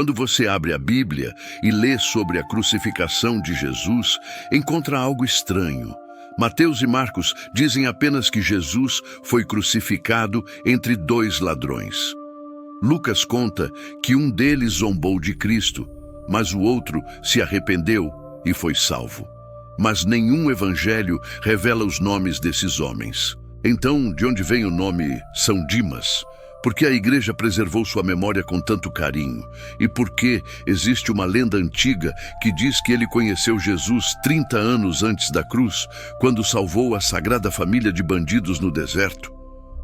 Quando você abre a Bíblia e lê sobre a crucificação de Jesus, encontra algo estranho. Mateus e Marcos dizem apenas que Jesus foi crucificado entre dois ladrões. Lucas conta que um deles zombou de Cristo, mas o outro se arrependeu e foi salvo. Mas nenhum evangelho revela os nomes desses homens. Então, de onde vem o nome São Dimas? Por que a igreja preservou sua memória com tanto carinho? E por que existe uma lenda antiga que diz que ele conheceu Jesus 30 anos antes da cruz, quando salvou a Sagrada Família de bandidos no deserto?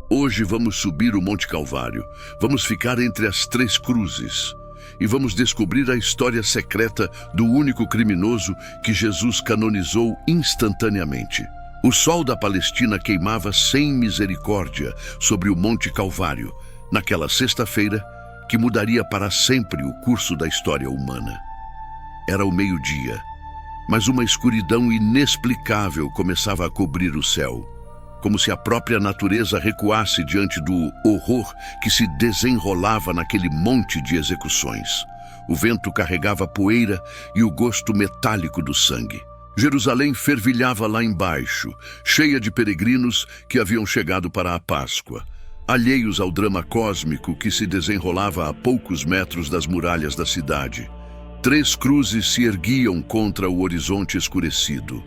Hoje vamos subir o Monte Calvário, vamos ficar entre as três cruzes e vamos descobrir a história secreta do único criminoso que Jesus canonizou instantaneamente. O sol da Palestina queimava sem misericórdia sobre o Monte Calvário, naquela sexta-feira que mudaria para sempre o curso da história humana. Era o meio-dia, mas uma escuridão inexplicável começava a cobrir o céu, como se a própria natureza recuasse diante do horror que se desenrolava naquele monte de execuções. O vento carregava poeira e o gosto metálico do sangue. Jerusalém fervilhava lá embaixo, cheia de peregrinos que haviam chegado para a Páscoa, alheios ao drama cósmico que se desenrolava a poucos metros das muralhas da cidade. Três cruzes se erguiam contra o horizonte escurecido.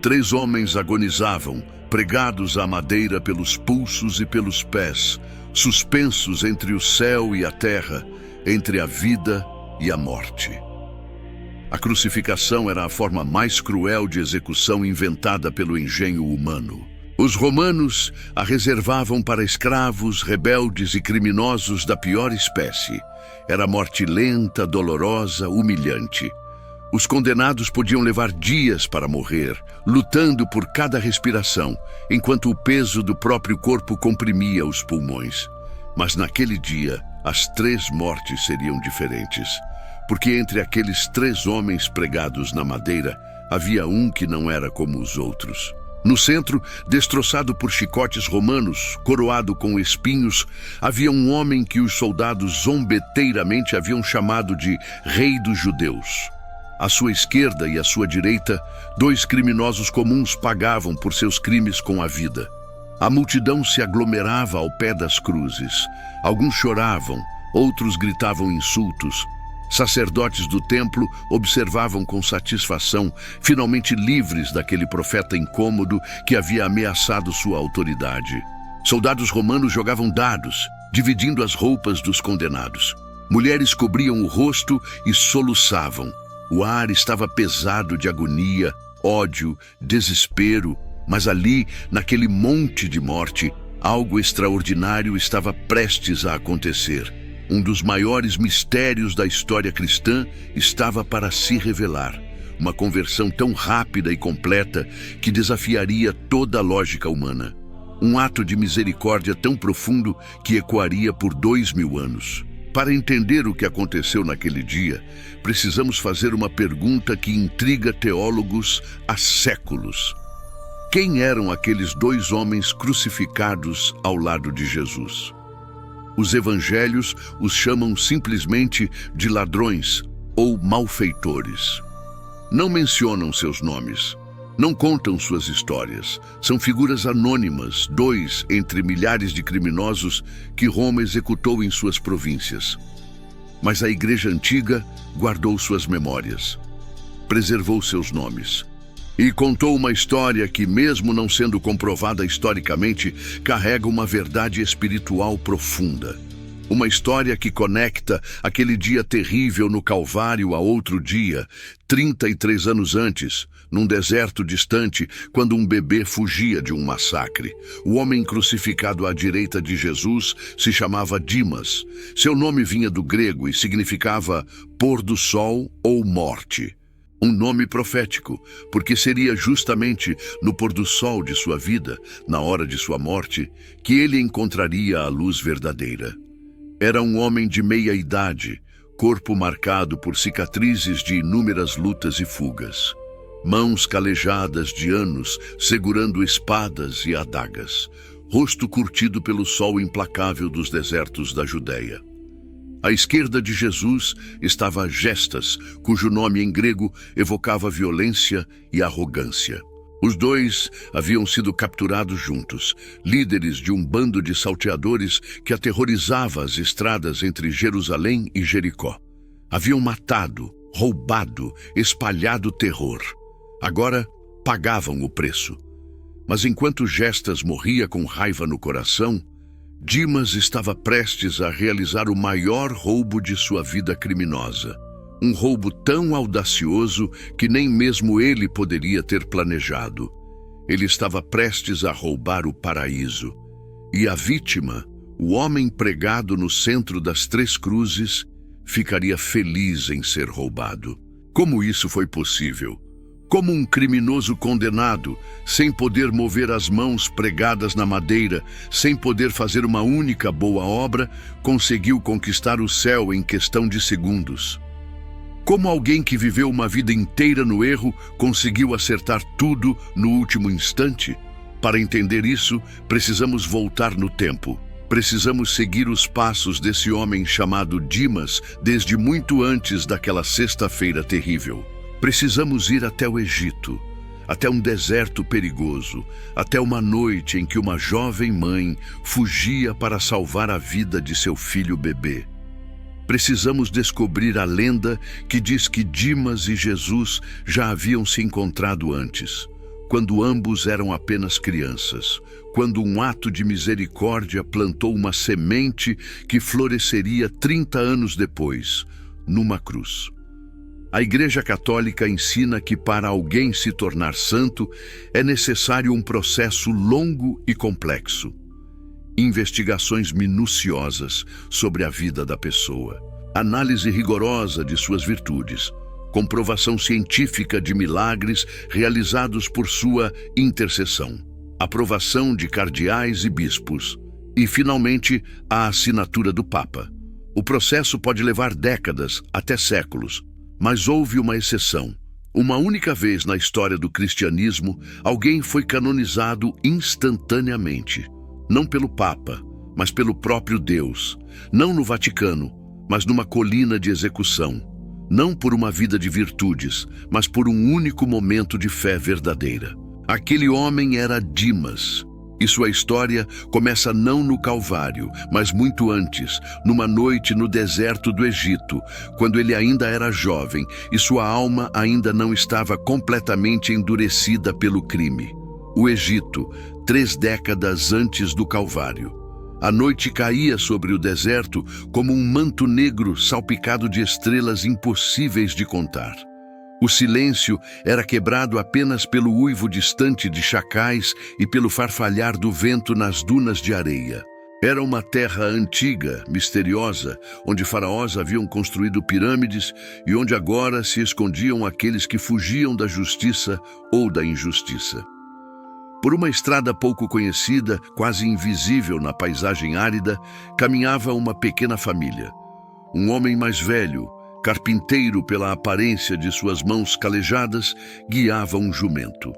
Três homens agonizavam, pregados à madeira pelos pulsos e pelos pés, suspensos entre o céu e a terra, entre a vida e a morte. A crucificação era a forma mais cruel de execução inventada pelo engenho humano. Os romanos a reservavam para escravos, rebeldes e criminosos da pior espécie. Era morte lenta, dolorosa, humilhante. Os condenados podiam levar dias para morrer, lutando por cada respiração, enquanto o peso do próprio corpo comprimia os pulmões. Mas naquele dia, as três mortes seriam diferentes, porque entre aqueles três homens pregados na madeira, havia um que não era como os outros. No centro, destroçado por chicotes romanos, coroado com espinhos, havia um homem que os soldados zombeteiramente haviam chamado de Rei dos Judeus. À sua esquerda e à sua direita, dois criminosos comuns pagavam por seus crimes com a vida. A multidão se aglomerava ao pé das cruzes. Alguns choravam, outros gritavam insultos. Sacerdotes do templo observavam com satisfação, finalmente livres daquele profeta incômodo que havia ameaçado sua autoridade. Soldados romanos jogavam dados, dividindo as roupas dos condenados. Mulheres cobriam o rosto e soluçavam. O ar estava pesado de agonia, ódio, desespero, mas ali, naquele monte de morte, algo extraordinário estava prestes a acontecer. Um dos maiores mistérios da história cristã estava para se revelar. Uma conversão tão rápida e completa que desafiaria toda a lógica humana. Um ato de misericórdia tão profundo que ecoaria por 2000 anos. Para entender o que aconteceu naquele dia, precisamos fazer uma pergunta que intriga teólogos há séculos. Quem eram aqueles dois homens crucificados ao lado de Jesus? Os evangelhos os chamam simplesmente de ladrões ou malfeitores. Não mencionam seus nomes, não contam suas histórias. São figuras anônimas, dois entre milhares de criminosos que Roma executou em suas províncias. Mas a Igreja Antiga guardou suas memórias, preservou seus nomes e contou uma história que, mesmo não sendo comprovada historicamente, carrega uma verdade espiritual profunda. Uma história que conecta aquele dia terrível no Calvário a outro dia, 33 anos antes, num deserto distante, quando um bebê fugia de um massacre. O homem crucificado à direita de Jesus se chamava Dimas. Seu nome vinha do grego e significava pôr do sol ou morte. Um nome profético, porque seria justamente no pôr do sol de sua vida, na hora de sua morte, que ele encontraria a luz verdadeira. Era um homem de meia idade, corpo marcado por cicatrizes de inúmeras lutas e fugas. Mãos calejadas de anos, segurando espadas e adagas. Rosto curtido pelo sol implacável dos desertos da Judéia. À esquerda de Jesus estava Gestas, cujo nome em grego evocava violência e arrogância. Os dois haviam sido capturados juntos, líderes de um bando de salteadores que aterrorizava as estradas entre Jerusalém e Jericó. Haviam matado, roubado, espalhado terror. Agora pagavam o preço. Mas enquanto Gestas morria com raiva no coração, Dimas estava prestes a realizar o maior roubo de sua vida criminosa. Um roubo tão audacioso que nem mesmo ele poderia ter planejado. Ele estava prestes a roubar o paraíso. E a vítima, o homem pregado no centro das 3 cruzes, ficaria feliz em ser roubado. Como isso foi possível? Como um criminoso condenado, sem poder mover as mãos pregadas na madeira, sem poder fazer uma única boa obra, conseguiu conquistar o céu em questão de segundos? Como alguém que viveu uma vida inteira no erro conseguiu acertar tudo no último instante? Para entender isso, precisamos voltar no tempo. Precisamos seguir os passos desse homem chamado Dimas desde muito antes daquela sexta-feira terrível. Precisamos ir até o Egito, até um deserto perigoso, até uma noite em que uma jovem mãe fugia para salvar a vida de seu filho bebê. Precisamos descobrir a lenda que diz que Dimas e Jesus já haviam se encontrado antes, quando ambos eram apenas crianças, quando um ato de misericórdia plantou uma semente que floresceria 30 anos depois, numa cruz. A Igreja Católica ensina que para alguém se tornar santo é necessário um processo longo e complexo. Investigações minuciosas sobre a vida da pessoa, análise rigorosa de suas virtudes, comprovação científica de milagres realizados por sua intercessão, aprovação de cardeais e bispos e, finalmente, a assinatura do Papa. O processo pode levar décadas, até séculos. Mas houve uma exceção. Uma única vez na história do cristianismo, alguém foi canonizado instantaneamente. Não pelo Papa, mas pelo próprio Deus. Não no Vaticano, mas numa colina de execução. Não por uma vida de virtudes, mas por um único momento de fé verdadeira. Aquele homem era Dimas. E sua história começa não no Calvário, mas muito antes, numa noite no deserto do Egito, quando ele ainda era jovem e sua alma ainda não estava completamente endurecida pelo crime. O Egito, 3 décadas antes do Calvário. A noite caía sobre o deserto como um manto negro salpicado de estrelas impossíveis de contar. O silêncio era quebrado apenas pelo uivo distante de chacais e pelo farfalhar do vento nas dunas de areia. Era uma terra antiga, misteriosa, onde faraós haviam construído pirâmides e onde agora se escondiam aqueles que fugiam da justiça ou da injustiça. Por uma estrada pouco conhecida, quase invisível na paisagem árida, caminhava uma pequena família. Um homem mais velho, carpinteiro pela aparência de suas mãos calejadas, guiava um jumento.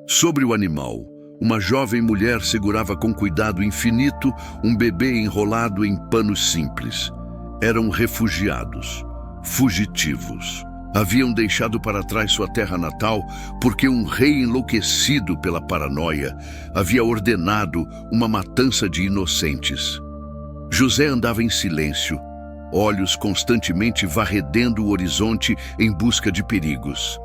Sobre o animal, uma jovem mulher segurava com cuidado infinito um bebê enrolado em panos simples. Eram refugiados, fugitivos. Haviam deixado para trás sua terra natal porque um rei enlouquecido pela paranoia havia ordenado uma matança de inocentes. José andava em silêncio, olhos constantemente varredendo o horizonte em busca de perigos.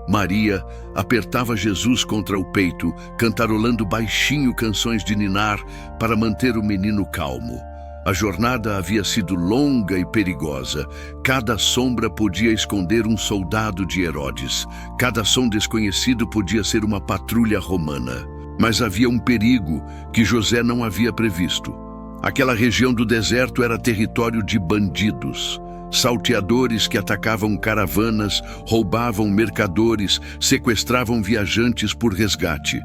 Maria apertava Jesus contra o peito, cantarolando baixinho canções de ninar para manter o menino calmo. A jornada havia sido longa e perigosa. Cada sombra podia esconder um soldado de Herodes. Cada som desconhecido podia ser uma patrulha romana. Mas havia um perigo que José não havia previsto. Aquela região do deserto era território de bandidos, salteadores que atacavam caravanas, roubavam mercadores, sequestravam viajantes por resgate.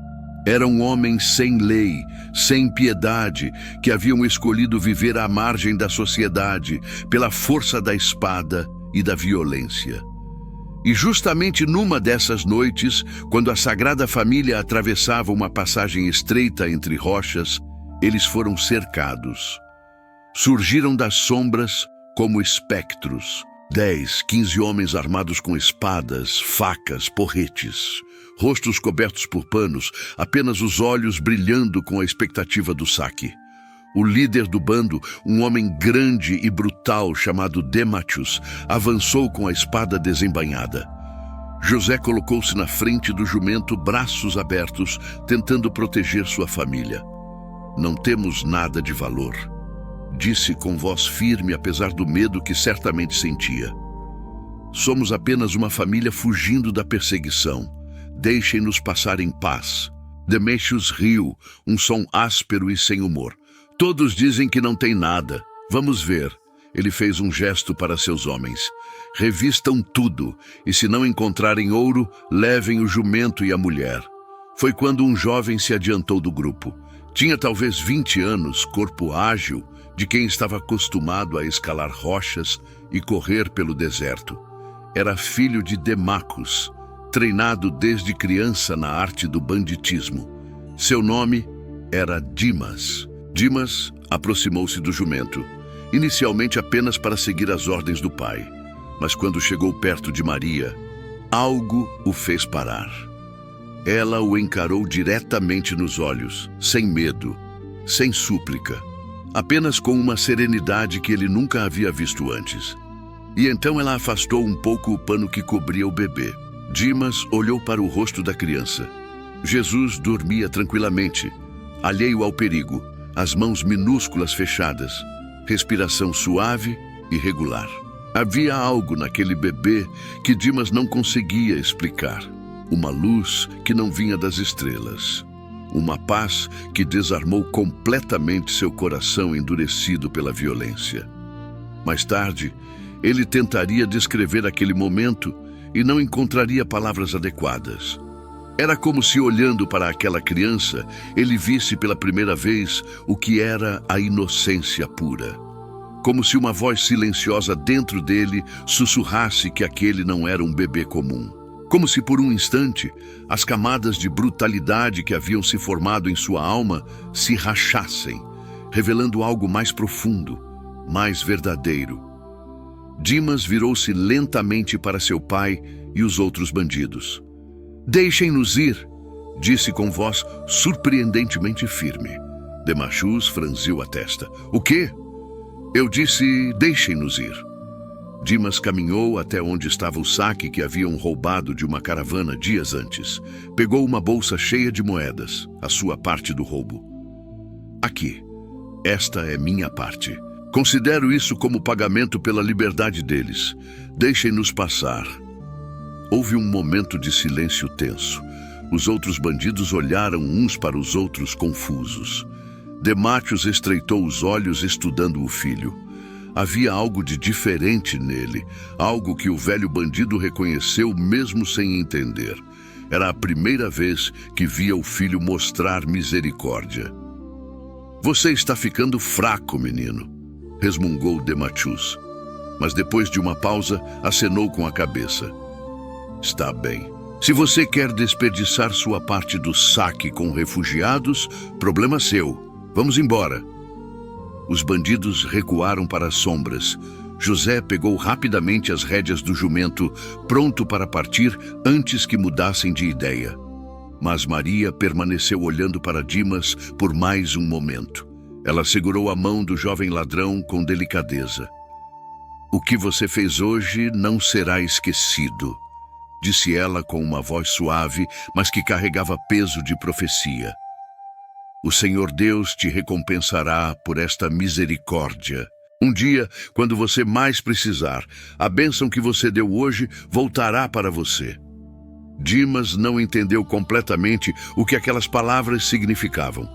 Eram homens sem lei, sem piedade, que haviam escolhido viver à margem da sociedade, pela força da espada e da violência. E justamente numa dessas noites, quando a Sagrada Família atravessava uma passagem estreita entre rochas, eles foram cercados. Surgiram das sombras como espectros. 10, 15 homens armados com espadas, facas, porretes, rostos cobertos por panos, apenas os olhos brilhando com a expectativa do saque. O líder do bando, um homem grande e brutal chamado Demátios, avançou com a espada desembainhada. José colocou-se na frente do jumento, braços abertos, tentando proteger sua família. Não temos nada de valor, disse com voz firme, apesar do medo que certamente sentia. Somos apenas uma família fugindo da perseguição. Deixem-nos passar em paz. Demétios riu, um som áspero e sem humor. Todos dizem que não tem nada. Vamos ver. Ele fez um gesto para seus homens. Revistam tudo, e se não encontrarem ouro, levem o jumento e a mulher. Foi quando um jovem se adiantou do grupo. Tinha talvez 20 anos, corpo ágil, de quem estava acostumado a escalar rochas e correr pelo deserto. Era filho de Demacos, treinado desde criança na arte do banditismo. Seu nome era Dimas. Dimas aproximou-se do jumento, inicialmente apenas para seguir as ordens do pai. Mas quando chegou perto de Maria, algo o fez parar. Ela o encarou diretamente nos olhos, sem medo, sem súplica, apenas com uma serenidade que ele nunca havia visto antes. E então ela afastou um pouco o pano que cobria o bebê. Dimas olhou para o rosto da criança. Jesus dormia tranquilamente, alheio ao perigo, as mãos minúsculas fechadas, respiração suave e regular. Havia algo naquele bebê que Dimas não conseguia explicar. Uma luz que não vinha das estrelas. Uma paz que desarmou completamente seu coração endurecido pela violência. Mais tarde, ele tentaria descrever aquele momento e não encontraria palavras adequadas. Era como se, olhando para aquela criança, ele visse pela primeira vez o que era a inocência pura. Como se uma voz silenciosa dentro dele sussurrasse que aquele não era um bebê comum. Como se por um instante as camadas de brutalidade que haviam se formado em sua alma se rachassem, revelando algo mais profundo, mais verdadeiro. Dimas virou-se lentamente para seu pai e os outros bandidos. Deixem-nos ir, disse com voz surpreendentemente firme. Demátios franziu a testa. O quê? Eu disse, deixem-nos ir. Dimas caminhou até onde estava o saque que haviam roubado de uma caravana dias antes. Pegou uma bolsa cheia de moedas, a sua parte do roubo. Aqui, esta é minha parte. Considero isso como pagamento pela liberdade deles. Deixem-nos passar. Houve um momento de silêncio tenso. Os outros bandidos olharam uns para os outros confusos. Demátios estreitou os olhos estudando o filho. Havia algo de diferente nele, algo que o velho bandido reconheceu mesmo sem entender. Era a primeira vez que via o filho mostrar misericórdia. Você está ficando fraco, menino, resmungou Demátios. Mas depois de uma pausa, acenou com a cabeça. Está bem. Se você quer desperdiçar sua parte do saque com refugiados, problema seu. Vamos embora. Os bandidos recuaram para as sombras. José pegou rapidamente as rédeas do jumento, pronto para partir antes que mudassem de ideia. Mas Maria permaneceu olhando para Dimas por mais um momento. Ela segurou a mão do jovem ladrão com delicadeza. O que você fez hoje não será esquecido, disse ela com uma voz suave, mas que carregava peso de profecia. O Senhor Deus te recompensará por esta misericórdia. Um dia, quando você mais precisar, a bênção que você deu hoje voltará para você. Dimas não entendeu completamente o que aquelas palavras significavam.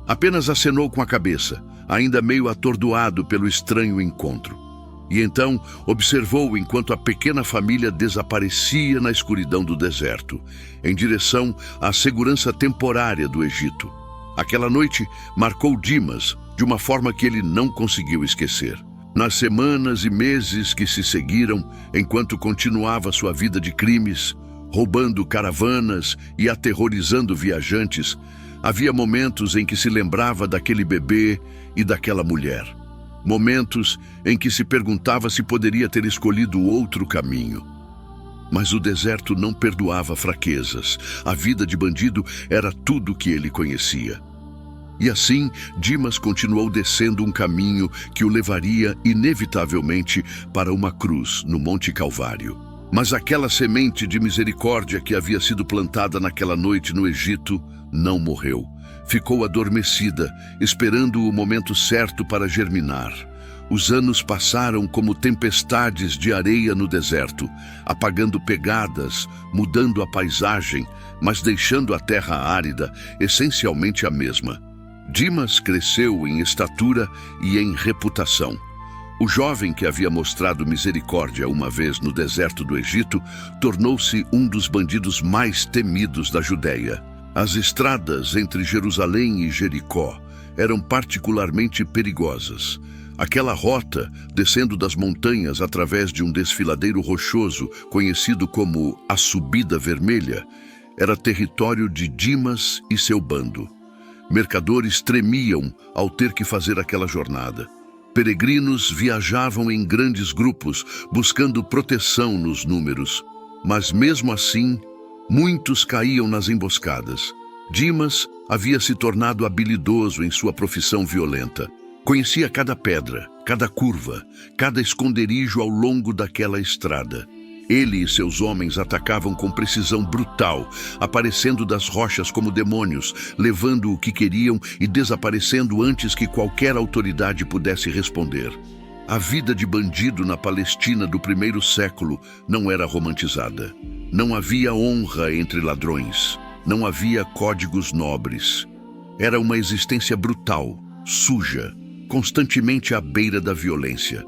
Apenas acenou com a cabeça, ainda meio atordoado pelo estranho encontro. E então observou enquanto a pequena família desaparecia na escuridão do deserto, em direção à segurança temporária do Egito. Aquela noite marcou Dimas de uma forma que ele não conseguiu esquecer. Nas semanas e meses que se seguiram, enquanto continuava sua vida de crimes, roubando caravanas e aterrorizando viajantes, havia momentos em que se lembrava daquele bebê e daquela mulher. Momentos em que se perguntava se poderia ter escolhido outro caminho. Mas o deserto não perdoava fraquezas. A vida de bandido era tudo o que ele conhecia. E assim, Dimas continuou descendo um caminho que o levaria inevitavelmente para uma cruz no Monte Calvário. Mas aquela semente de misericórdia que havia sido plantada naquela noite no Egito não morreu. Ficou adormecida, esperando o momento certo para germinar. Os anos passaram como tempestades de areia no deserto, apagando pegadas, mudando a paisagem, mas deixando a terra árida essencialmente a mesma. Dimas cresceu em estatura e em reputação. O jovem que havia mostrado misericórdia uma vez no deserto do Egito tornou-se um dos bandidos mais temidos da Judéia. As estradas entre Jerusalém e Jericó eram particularmente perigosas. Aquela rota, descendo das montanhas através de um desfiladeiro rochoso, conhecido como a Subida Vermelha, era território de Dimas e seu bando. Mercadores tremiam ao ter que fazer aquela jornada. Peregrinos viajavam em grandes grupos, buscando proteção nos números. Mas mesmo assim, muitos caíam nas emboscadas. Dimas havia se tornado habilidoso em sua profissão violenta. Conhecia cada pedra, cada curva, cada esconderijo ao longo daquela estrada. Ele e seus homens atacavam com precisão brutal, aparecendo das rochas como demônios, levando o que queriam e desaparecendo antes que qualquer autoridade pudesse responder. A vida de bandido na Palestina do primeiro século não era romantizada. Não havia honra entre ladrões. Não havia códigos nobres. Era uma existência brutal, suja, constantemente à beira da violência.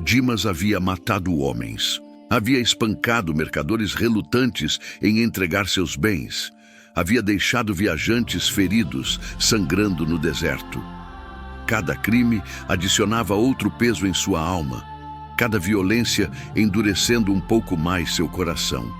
Dimas havia matado homens. Havia espancado mercadores relutantes em entregar seus bens. Havia deixado viajantes feridos, sangrando no deserto. Cada crime adicionava outro peso em sua alma. Cada violência endurecendo um pouco mais seu coração.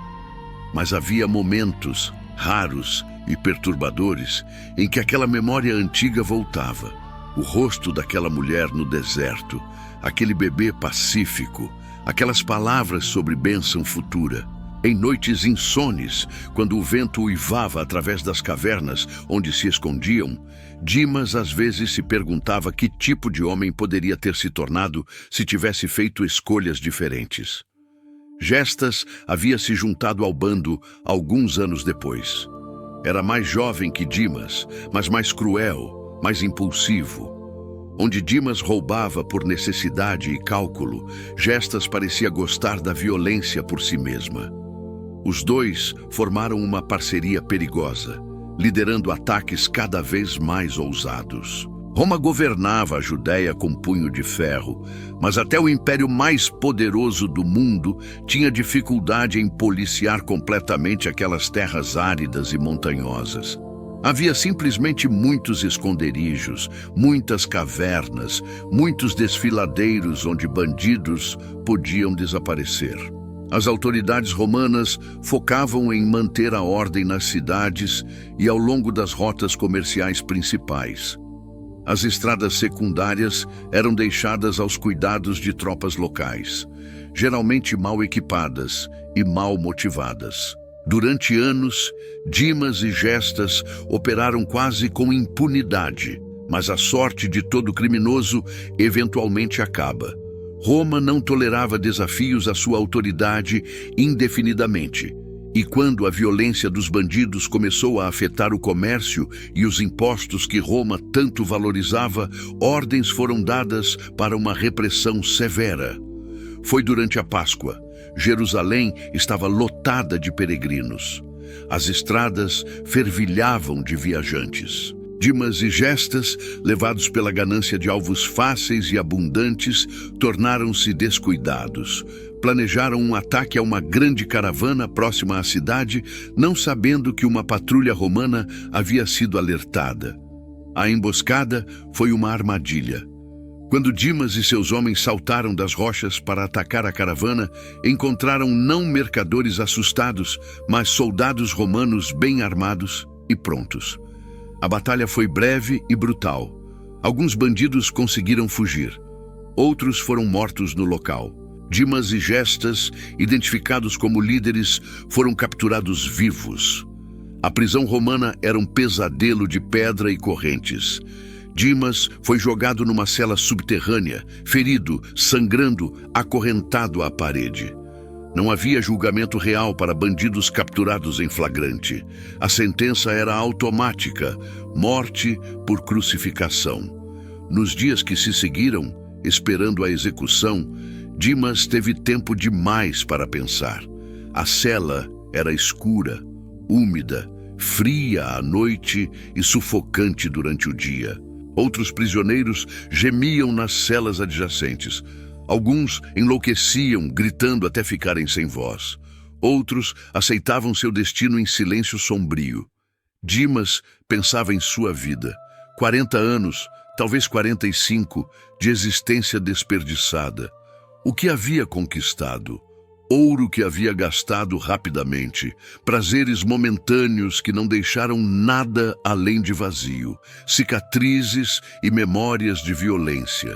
Mas havia momentos, raros e perturbadores, em que aquela memória antiga voltava. O rosto daquela mulher no deserto, aquele bebê pacífico, aquelas palavras sobre bênção futura. Em noites insones, quando o vento uivava através das cavernas onde se escondiam, Dimas às vezes se perguntava que tipo de homem poderia ter se tornado se tivesse feito escolhas diferentes. Gestas havia se juntado ao bando alguns anos depois. Era mais jovem que Dimas, mas mais cruel, mais impulsivo. Onde Dimas roubava por necessidade e cálculo, Gestas parecia gostar da violência por si mesma. Os dois formaram uma parceria perigosa, liderando ataques cada vez mais ousados. Roma governava a Judéia com punho de ferro, mas até o império mais poderoso do mundo tinha dificuldade em policiar completamente aquelas terras áridas e montanhosas. Havia simplesmente muitos esconderijos, muitas cavernas, muitos desfiladeiros onde bandidos podiam desaparecer. As autoridades romanas focavam em manter a ordem nas cidades e ao longo das rotas comerciais principais. As estradas secundárias eram deixadas aos cuidados de tropas locais, geralmente mal equipadas e mal motivadas. Durante anos, Dimas e Gestas operaram quase com impunidade, mas a sorte de todo criminoso eventualmente acaba. Roma não tolerava desafios à sua autoridade indefinidamente, e quando a violência dos bandidos começou a afetar o comércio e os impostos que Roma tanto valorizava, ordens foram dadas para uma repressão severa. Foi durante a Páscoa. Jerusalém estava lotada de peregrinos. As estradas fervilhavam de viajantes. Dimas e Gestas, levados pela ganância de alvos fáceis e abundantes, tornaram-se descuidados. Planejaram um ataque a uma grande caravana próxima à cidade, não sabendo que uma patrulha romana havia sido alertada. A emboscada foi uma armadilha. Quando Dimas e seus homens saltaram das rochas para atacar a caravana, encontraram não mercadores assustados, mas soldados romanos bem armados e prontos. A batalha foi breve e brutal. Alguns bandidos conseguiram fugir. Outros foram mortos no local. Dimas e Gestas, identificados como líderes, foram capturados vivos. A prisão romana era um pesadelo de pedra e correntes. Dimas foi jogado numa cela subterrânea, ferido, sangrando, acorrentado à parede. Não havia julgamento real para bandidos capturados em flagrante. A sentença era automática: morte por crucificação. Nos dias que se seguiram, esperando a execução, Dimas teve tempo demais para pensar. A cela era escura, úmida, fria à noite e sufocante durante o dia. Outros prisioneiros gemiam nas celas adjacentes. Alguns enlouqueciam, gritando até ficarem sem voz. Outros aceitavam seu destino em silêncio sombrio. Dimas pensava em sua vida. 40 anos, talvez 45, de existência desperdiçada. O que havia conquistado? Ouro que havia gastado rapidamente, prazeres momentâneos que não deixaram nada além de vazio, cicatrizes e memórias de violência.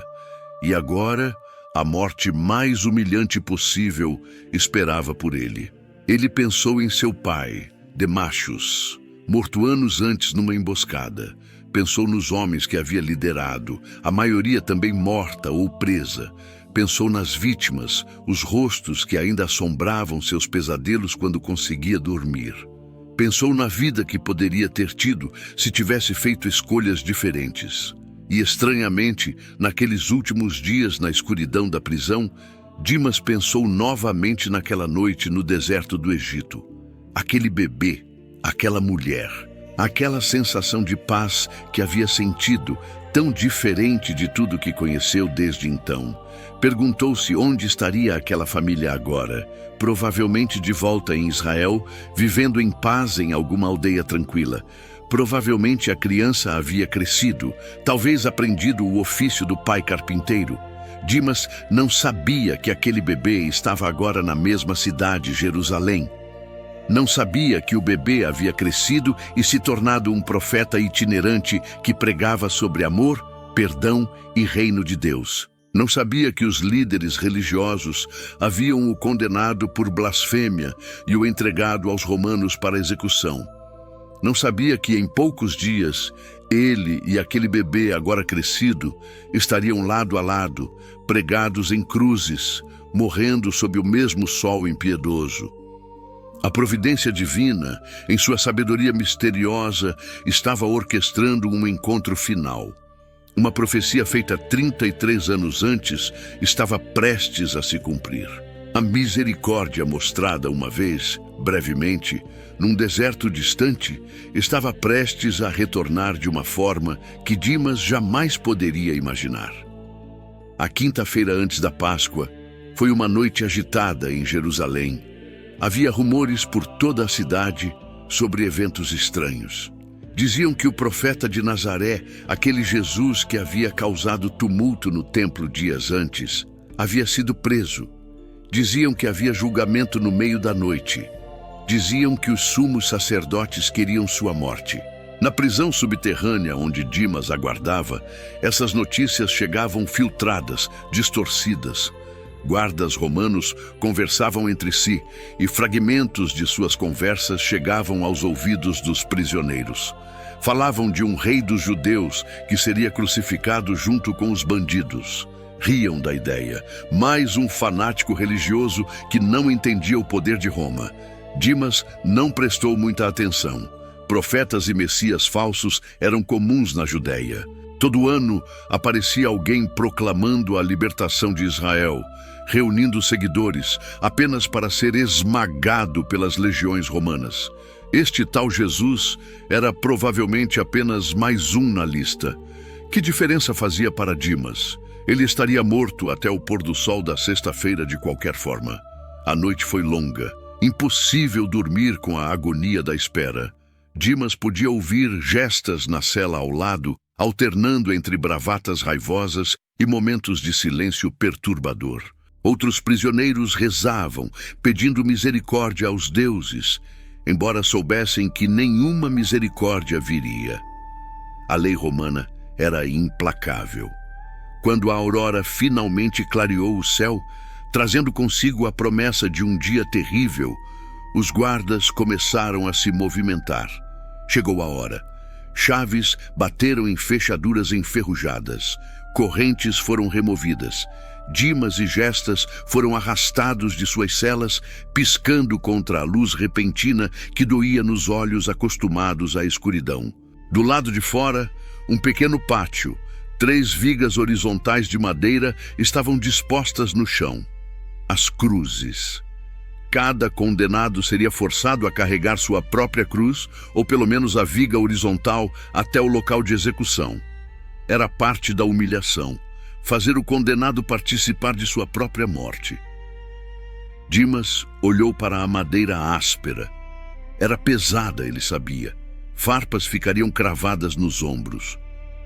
E agora, a morte mais humilhante possível esperava por ele. Ele pensou em seu pai, Demachos, morto anos antes numa emboscada. Pensou nos homens que havia liderado, a maioria também morta ou presa. Pensou nas vítimas, os rostos que ainda assombravam seus pesadelos quando conseguia dormir. Pensou na vida que poderia ter tido se tivesse feito escolhas diferentes. E, estranhamente, naqueles últimos dias na escuridão da prisão, Dimas pensou novamente naquela noite no deserto do Egito. Aquele bebê, aquela mulher, aquela sensação de paz que havia sentido, tão diferente de tudo que conheceu desde então. Perguntou-se onde estaria aquela família agora, provavelmente de volta em Israel, vivendo em paz em alguma aldeia tranquila. Provavelmente a criança havia crescido, talvez aprendido o ofício do pai carpinteiro. Dimas não sabia que aquele bebê estava agora na mesma cidade, Jerusalém. Não sabia que o bebê havia crescido e se tornado um profeta itinerante que pregava sobre amor, perdão e reino de Deus. Não sabia que os líderes religiosos haviam o condenado por blasfêmia e o entregado aos romanos para execução. Não sabia que em poucos dias ele e aquele bebê agora crescido estariam lado a lado, pregados em cruzes, morrendo sob o mesmo sol impiedoso. A providência divina, em sua sabedoria misteriosa, estava orquestrando um encontro final. Uma profecia feita 33 anos antes estava prestes a se cumprir. A misericórdia mostrada uma vez, brevemente, num deserto distante, estava prestes a retornar de uma forma que Dimas jamais poderia imaginar. A quinta-feira antes da Páscoa foi uma noite agitada em Jerusalém. Havia rumores por toda a cidade sobre eventos estranhos. Diziam que o profeta de Nazaré, aquele Jesus que havia causado tumulto no templo dias antes, havia sido preso. Diziam que havia julgamento no meio da noite. Diziam que os sumos sacerdotes queriam sua morte. Na prisão subterrânea onde Dimas aguardava, essas notícias chegavam filtradas, distorcidas. Guardas romanos conversavam entre si e fragmentos de suas conversas chegavam aos ouvidos dos prisioneiros. Falavam de um rei dos judeus que seria crucificado junto com os bandidos. Riam da ideia. Mais um fanático religioso que não entendia o poder de Roma. Dimas não prestou muita atenção. Profetas e messias falsos eram comuns na Judéia. Todo ano aparecia alguém proclamando a libertação de Israel, reunindo seguidores apenas para ser esmagado pelas legiões romanas. Este tal Jesus era provavelmente apenas mais um na lista. Que diferença fazia para Dimas? Ele estaria morto até o pôr do sol da sexta-feira de qualquer forma. A noite foi longa. Impossível dormir com a agonia da espera. Dimas podia ouvir Gestas na cela ao lado, alternando entre bravatas raivosas e momentos de silêncio perturbador. Outros prisioneiros rezavam, pedindo misericórdia aos deuses, embora soubessem que nenhuma misericórdia viria. A lei romana era implacável. Quando a aurora finalmente clareou o céu, trazendo consigo a promessa de um dia terrível, os guardas começaram a se movimentar. Chegou a hora. Chaves bateram em fechaduras enferrujadas. Correntes foram removidas. Dimas e Gestas foram arrastados de suas celas, piscando contra a luz repentina que doía nos olhos acostumados à escuridão. Do lado de fora, um pequeno pátio. 3 vigas horizontais de madeira estavam dispostas no chão. As cruzes. Cada condenado seria forçado a carregar sua própria cruz, ou pelo menos a viga horizontal, até o local de execução. Era parte da humilhação, fazer o condenado participar de sua própria morte. Dimas olhou para a madeira áspera. Era pesada, ele sabia. Farpas ficariam cravadas nos ombros.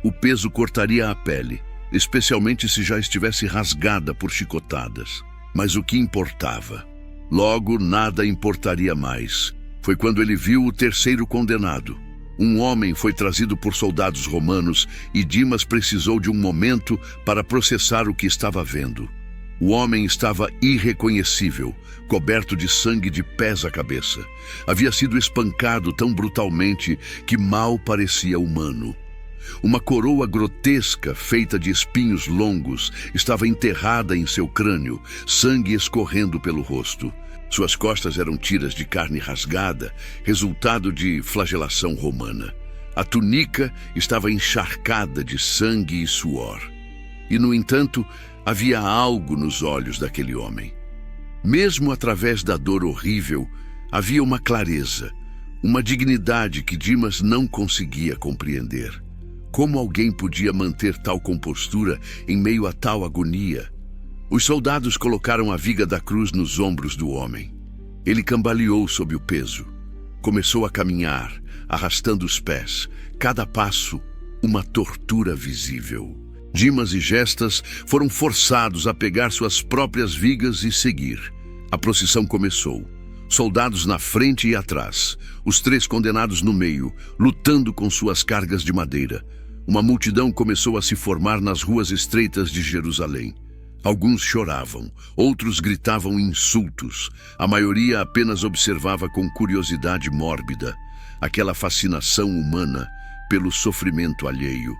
O peso cortaria a pele, especialmente se já estivesse rasgada por chicotadas. Mas o que importava? Logo, nada importaria mais. Foi quando ele viu o terceiro condenado. Um homem foi trazido por soldados romanos e Dimas precisou de um momento para processar o que estava vendo. O homem estava irreconhecível, coberto de sangue de pés à cabeça. Havia sido espancado tão brutalmente que mal parecia humano. Uma coroa grotesca, feita de espinhos longos, estava enterrada em seu crânio, sangue escorrendo pelo rosto. Suas costas eram tiras de carne rasgada, resultado de flagelação romana. A túnica estava encharcada de sangue e suor. E, no entanto, havia algo nos olhos daquele homem. Mesmo através da dor horrível, havia uma clareza, uma dignidade que Dimas não conseguia compreender. Como alguém podia manter tal compostura em meio a tal agonia? Os soldados colocaram a viga da cruz nos ombros do homem. Ele cambaleou sob o peso. Começou a caminhar, arrastando os pés. Cada passo, uma tortura visível. Dimas e Gestas foram forçados a pegar suas próprias vigas e seguir. A procissão começou. Soldados na frente e atrás. Os 3 condenados no meio, lutando com suas cargas de madeira. Uma multidão começou a se formar nas ruas estreitas de Jerusalém. Alguns choravam, outros gritavam insultos. A maioria apenas observava com curiosidade mórbida aquela fascinação humana pelo sofrimento alheio.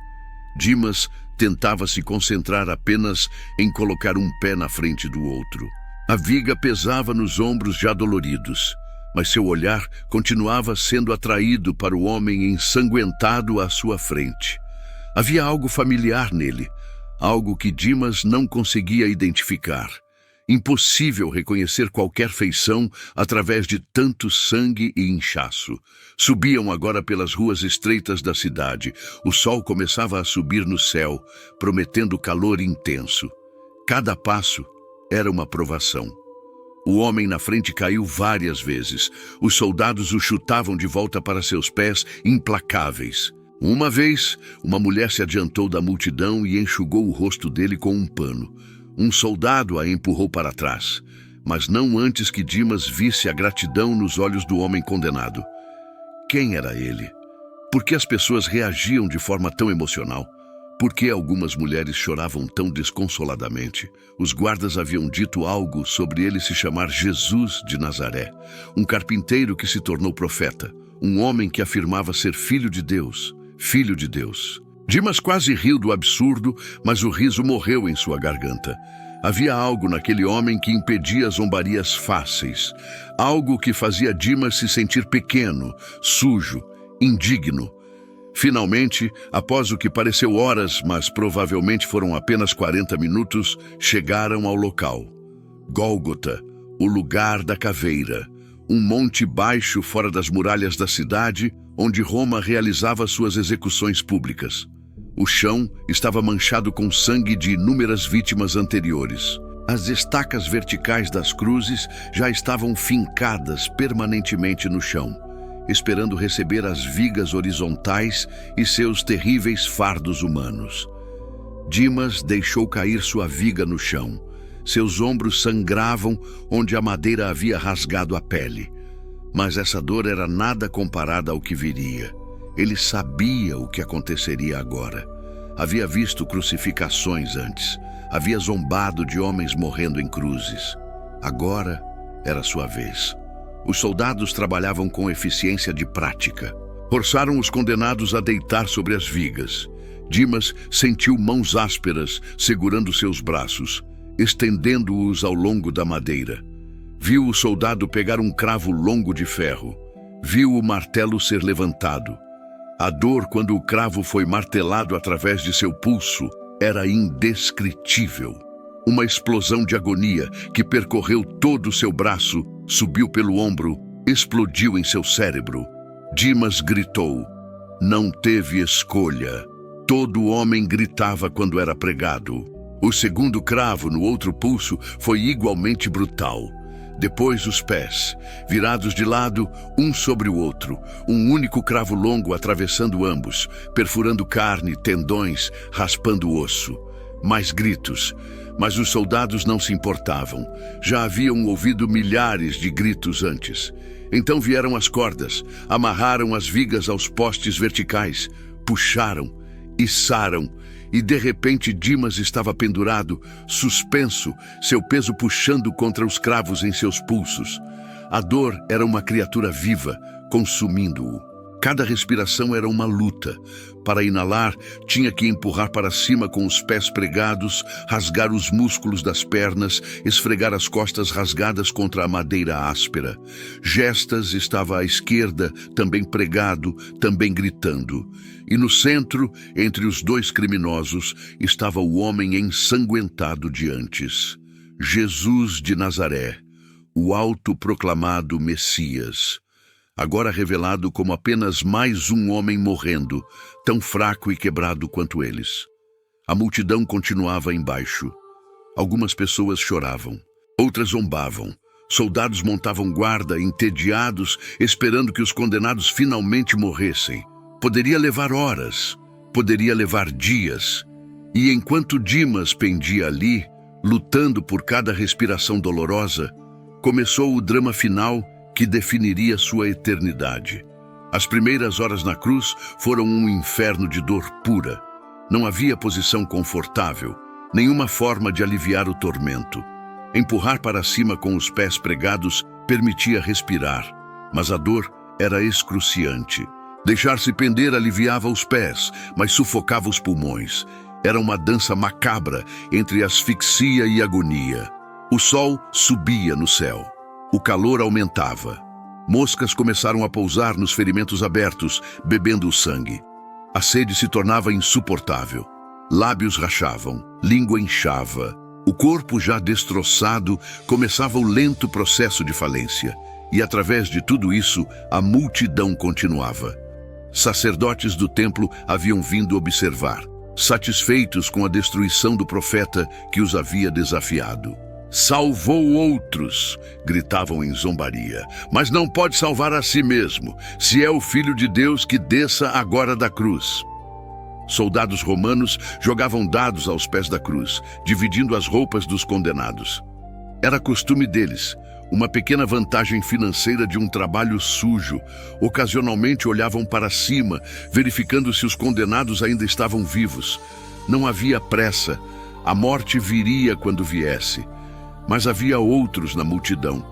Dimas tentava se concentrar apenas em colocar um pé na frente do outro. A viga pesava nos ombros já doloridos, mas seu olhar continuava sendo atraído para o homem ensanguentado à sua frente. Havia algo familiar nele, algo que Dimas não conseguia identificar. Impossível reconhecer qualquer feição através de tanto sangue e inchaço. Subiam agora pelas ruas estreitas da cidade. O sol começava a subir no céu, prometendo calor intenso. Cada passo era uma provação. O homem na frente caiu várias vezes. Os soldados o chutavam de volta para seus pés, implacáveis. Uma vez, uma mulher se adiantou da multidão e enxugou o rosto dele com um pano. Um soldado a empurrou para trás, mas não antes que Dimas visse a gratidão nos olhos do homem condenado. Quem era ele? Por que as pessoas reagiam de forma tão emocional? Por que algumas mulheres choravam tão desconsoladamente? Os guardas haviam dito algo sobre ele se chamar Jesus de Nazaré, um carpinteiro que se tornou profeta, um homem que afirmava ser filho de Deus. Filho de Deus. Dimas quase riu do absurdo, mas o riso morreu em sua garganta. Havia algo naquele homem que impedia zombarias fáceis. Algo que fazia Dimas se sentir pequeno, sujo, indigno. Finalmente, após o que pareceu horas, mas provavelmente foram apenas 40 minutos, chegaram ao local. Gólgota, o lugar da caveira. Um monte baixo fora das muralhas da cidade, onde Roma realizava suas execuções públicas. O chão estava manchado com sangue de inúmeras vítimas anteriores. As estacas verticais das cruzes já estavam fincadas permanentemente no chão, esperando receber as vigas horizontais e seus terríveis fardos humanos. Dimas deixou cair sua viga no chão. Seus ombros sangravam onde a madeira havia rasgado a pele. Mas essa dor era nada comparada ao que viria. Ele sabia o que aconteceria agora. Havia visto crucificações antes. Havia zombado de homens morrendo em cruzes. Agora era sua vez. Os soldados trabalhavam com eficiência de prática. Forçaram os condenados a deitar sobre as vigas. Dimas sentiu mãos ásperas segurando seus braços, estendendo-os ao longo da madeira. Viu o soldado pegar um cravo longo de ferro. Viu o martelo ser levantado. A dor quando o cravo foi martelado através de seu pulso era indescritível. Uma explosão de agonia que percorreu todo o seu braço, subiu pelo ombro, explodiu em seu cérebro. Dimas gritou. Não teve escolha. Todo homem gritava quando era pregado. O segundo cravo no outro pulso foi igualmente brutal. Depois os pés, virados de lado, um sobre o outro, um único cravo longo atravessando ambos, perfurando carne, tendões, raspando o osso. Mais gritos, mas os soldados não se importavam. Já haviam ouvido milhares de gritos antes. Então vieram as cordas, amarraram as vigas aos postes verticais, puxaram, içaram, e de repente Dimas estava pendurado, suspenso, seu peso puxando contra os cravos em seus pulsos. A dor era uma criatura viva, consumindo-o. Cada respiração era uma luta. Para inalar, tinha que empurrar para cima com os pés pregados, rasgar os músculos das pernas, esfregar as costas rasgadas contra a madeira áspera. Gestas estava à esquerda, também pregado, também gritando. E no centro, entre os dois criminosos, estava o homem ensanguentado de antes. Jesus de Nazaré, o autoproclamado Messias. Agora revelado como apenas mais um homem morrendo, tão fraco e quebrado quanto eles. A multidão continuava embaixo. Algumas pessoas choravam, outras zombavam. Soldados montavam guarda, entediados, esperando que os condenados finalmente morressem. Poderia levar horas, poderia levar dias. E enquanto Dimas pendia ali, lutando por cada respiração dolorosa, começou o drama final que definiria sua eternidade. As primeiras horas na cruz foram um inferno de dor pura. Não havia posição confortável, nenhuma forma de aliviar o tormento. Empurrar para cima com os pés pregados permitia respirar, mas a dor era excruciante. Deixar-se pender aliviava os pés, mas sufocava os pulmões. Era uma dança macabra entre asfixia e agonia. O sol subia no céu. O calor aumentava. Moscas começaram a pousar nos ferimentos abertos, bebendo o sangue. A sede se tornava insuportável. Lábios rachavam, língua inchava. O corpo já destroçado começava o lento processo de falência. E através de tudo isso, a multidão continuava. Sacerdotes do templo haviam vindo observar, satisfeitos com a destruição do profeta que os havia desafiado. Salvou outros, gritavam em zombaria, mas não pode salvar a si mesmo. Se é o Filho de Deus, que desça agora da cruz. Soldados romanos jogavam dados aos pés da cruz, dividindo as roupas dos condenados. Era costume deles, uma pequena vantagem financeira de um trabalho sujo. Ocasionalmente olhavam para cima, verificando se os condenados ainda estavam vivos. Não havia pressa, a morte viria quando viesse. Mas havia outros na multidão,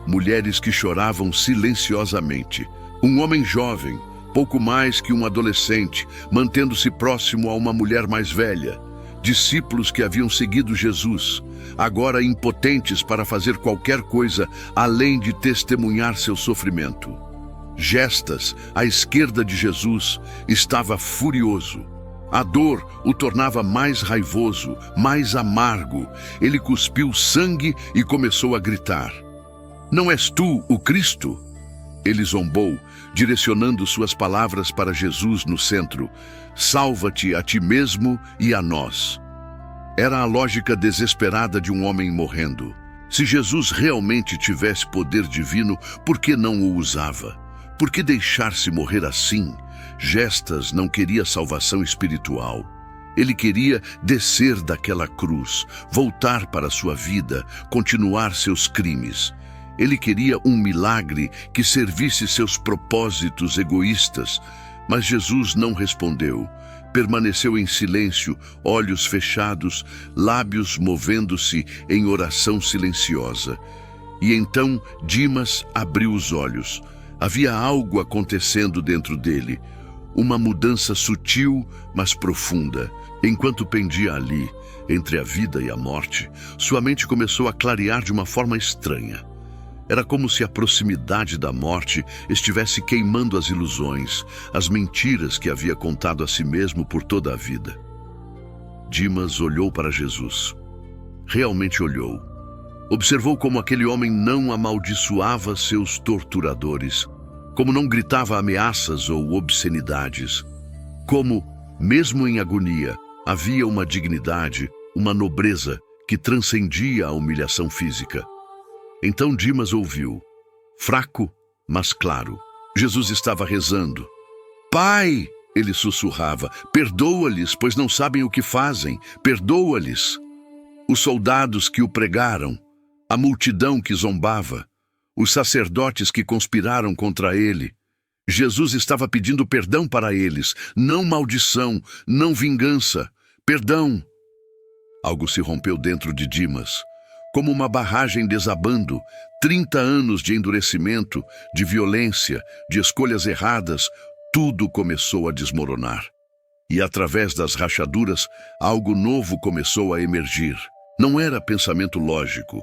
mulheres que choravam silenciosamente. Um homem jovem, pouco mais que um adolescente, mantendo-se próximo a uma mulher mais velha. Discípulos que haviam seguido Jesus, agora impotentes para fazer qualquer coisa além de testemunhar seu sofrimento. Gestas, à esquerda de Jesus, estava furioso. A dor o tornava mais raivoso, mais amargo. Ele cuspiu sangue e começou a gritar. Não és tu o Cristo? Ele zombou, direcionando suas palavras para Jesus no centro. Salva-te a ti mesmo e a nós. Era a lógica desesperada de um homem morrendo. Se Jesus realmente tivesse poder divino, por que não o usava? Por que deixar-se morrer assim? Gestas não queria salvação espiritual. Ele queria descer daquela cruz, voltar para sua vida, continuar seus crimes. Ele queria um milagre que servisse seus propósitos egoístas, mas Jesus não respondeu. permaneceu em silêncio, olhos fechados, lábios movendo-se em oração silenciosa. E então Dimas abriu os olhos. Havia algo acontecendo dentro dele, uma mudança sutil, mas profunda. Enquanto pendia ali, entre a vida e a morte, sua mente começou a clarear de uma forma estranha. Era como se a proximidade da morte estivesse queimando as ilusões, as mentiras que havia contado a si mesmo por toda a vida. Dimas olhou para Jesus. Realmente olhou. Observou como aquele homem não amaldiçoava seus torturadores, como não gritava ameaças ou obscenidades, como, mesmo em agonia, havia uma dignidade, uma nobreza que transcendia a humilhação física. Então Dimas ouviu, fraco, mas claro. Jesus estava rezando. Pai, ele sussurrava, perdoa-lhes, pois não sabem o que fazem, perdoa-lhes. Os soldados que o pregaram, a multidão que zombava, os sacerdotes que conspiraram contra ele. Jesus estava pedindo perdão para eles, não maldição, não vingança, perdão. Algo se rompeu dentro de Dimas, como uma barragem desabando. 30 anos de endurecimento, de violência, de escolhas erradas, tudo começou a desmoronar. E através das rachaduras, algo novo começou a emergir. Não era pensamento lógico,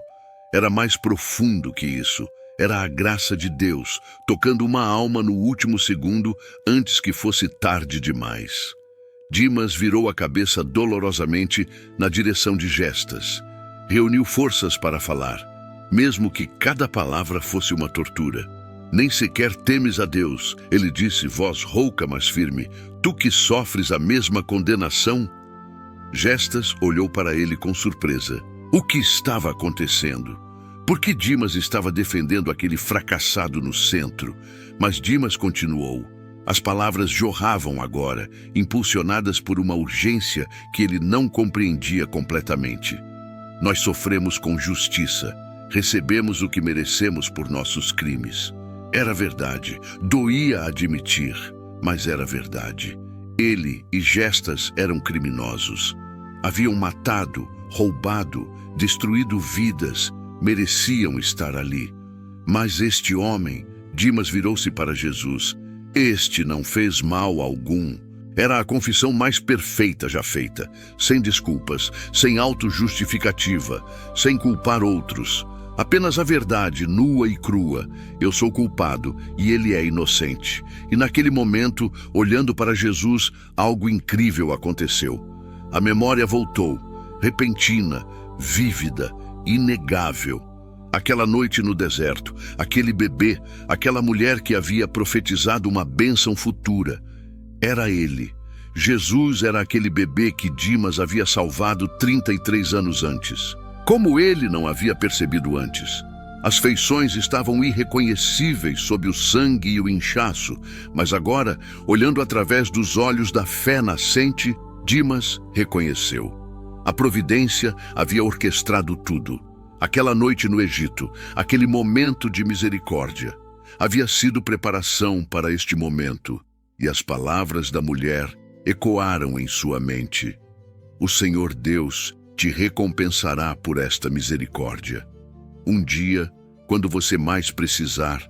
era mais profundo que isso. Era a graça de Deus, tocando uma alma no último segundo, antes que fosse tarde demais. Dimas virou a cabeça dolorosamente na direção de Gestas. Reuniu forças para falar, mesmo que cada palavra fosse uma tortura. Nem sequer temes a Deus, ele disse, voz rouca mas firme, tu que sofres a mesma condenação? Gestas olhou para ele com surpresa. O que estava acontecendo? Por que Dimas estava defendendo aquele fracassado no centro? Mas Dimas continuou. As palavras jorravam agora, impulsionadas por uma urgência que ele não compreendia completamente. Nós sofremos com justiça, recebemos o que merecemos por nossos crimes. Era verdade, doía admitir, mas era verdade. Ele e Gestas eram criminosos. Haviam matado, roubado, destruído vidas, mereciam estar ali. Mas este homem, Dimas virou-se para Jesus, este não fez mal algum. Era a confissão mais perfeita já feita, sem desculpas, sem autojustificativa, sem culpar outros. Apenas a verdade, nua e crua. Eu sou culpado e ele é inocente. E naquele momento, olhando para Jesus, algo incrível aconteceu. A memória voltou, repentina, vívida, inegável. Aquela noite no deserto, aquele bebê, aquela mulher que havia profetizado uma bênção futura. Era ele. Jesus era aquele bebê que Dimas havia salvado 33 anos antes. Como ele não havia percebido antes? As feições estavam irreconhecíveis sob o sangue e o inchaço, mas agora, olhando através dos olhos da fé nascente, Dimas reconheceu. A providência havia orquestrado tudo. Aquela noite no Egito, aquele momento de misericórdia, havia sido preparação para este momento, e as palavras da mulher ecoaram em sua mente. O Senhor Deus te recompensará por esta misericórdia. Um dia, quando você mais precisar,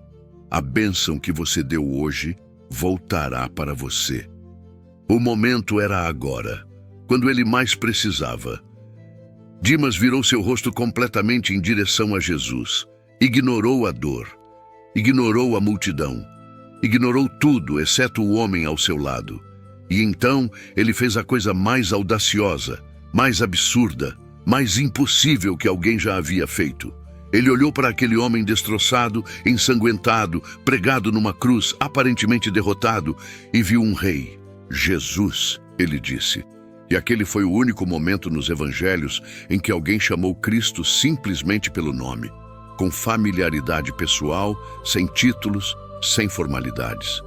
a bênção que você deu hoje voltará para você. O momento era agora, quando ele mais precisava. Dimas virou seu rosto completamente em direção a Jesus. Ignorou a dor, ignorou a multidão, ignorou tudo, exceto o homem ao seu lado. E então ele fez a coisa mais audaciosa, mais absurda, mais impossível que alguém já havia feito. Ele olhou para aquele homem destroçado, ensanguentado, pregado numa cruz, aparentemente derrotado, e viu um rei. Jesus, ele disse. E aquele foi o único momento nos evangelhos em que alguém chamou Cristo simplesmente pelo nome, com familiaridade pessoal, sem títulos, sem formalidades.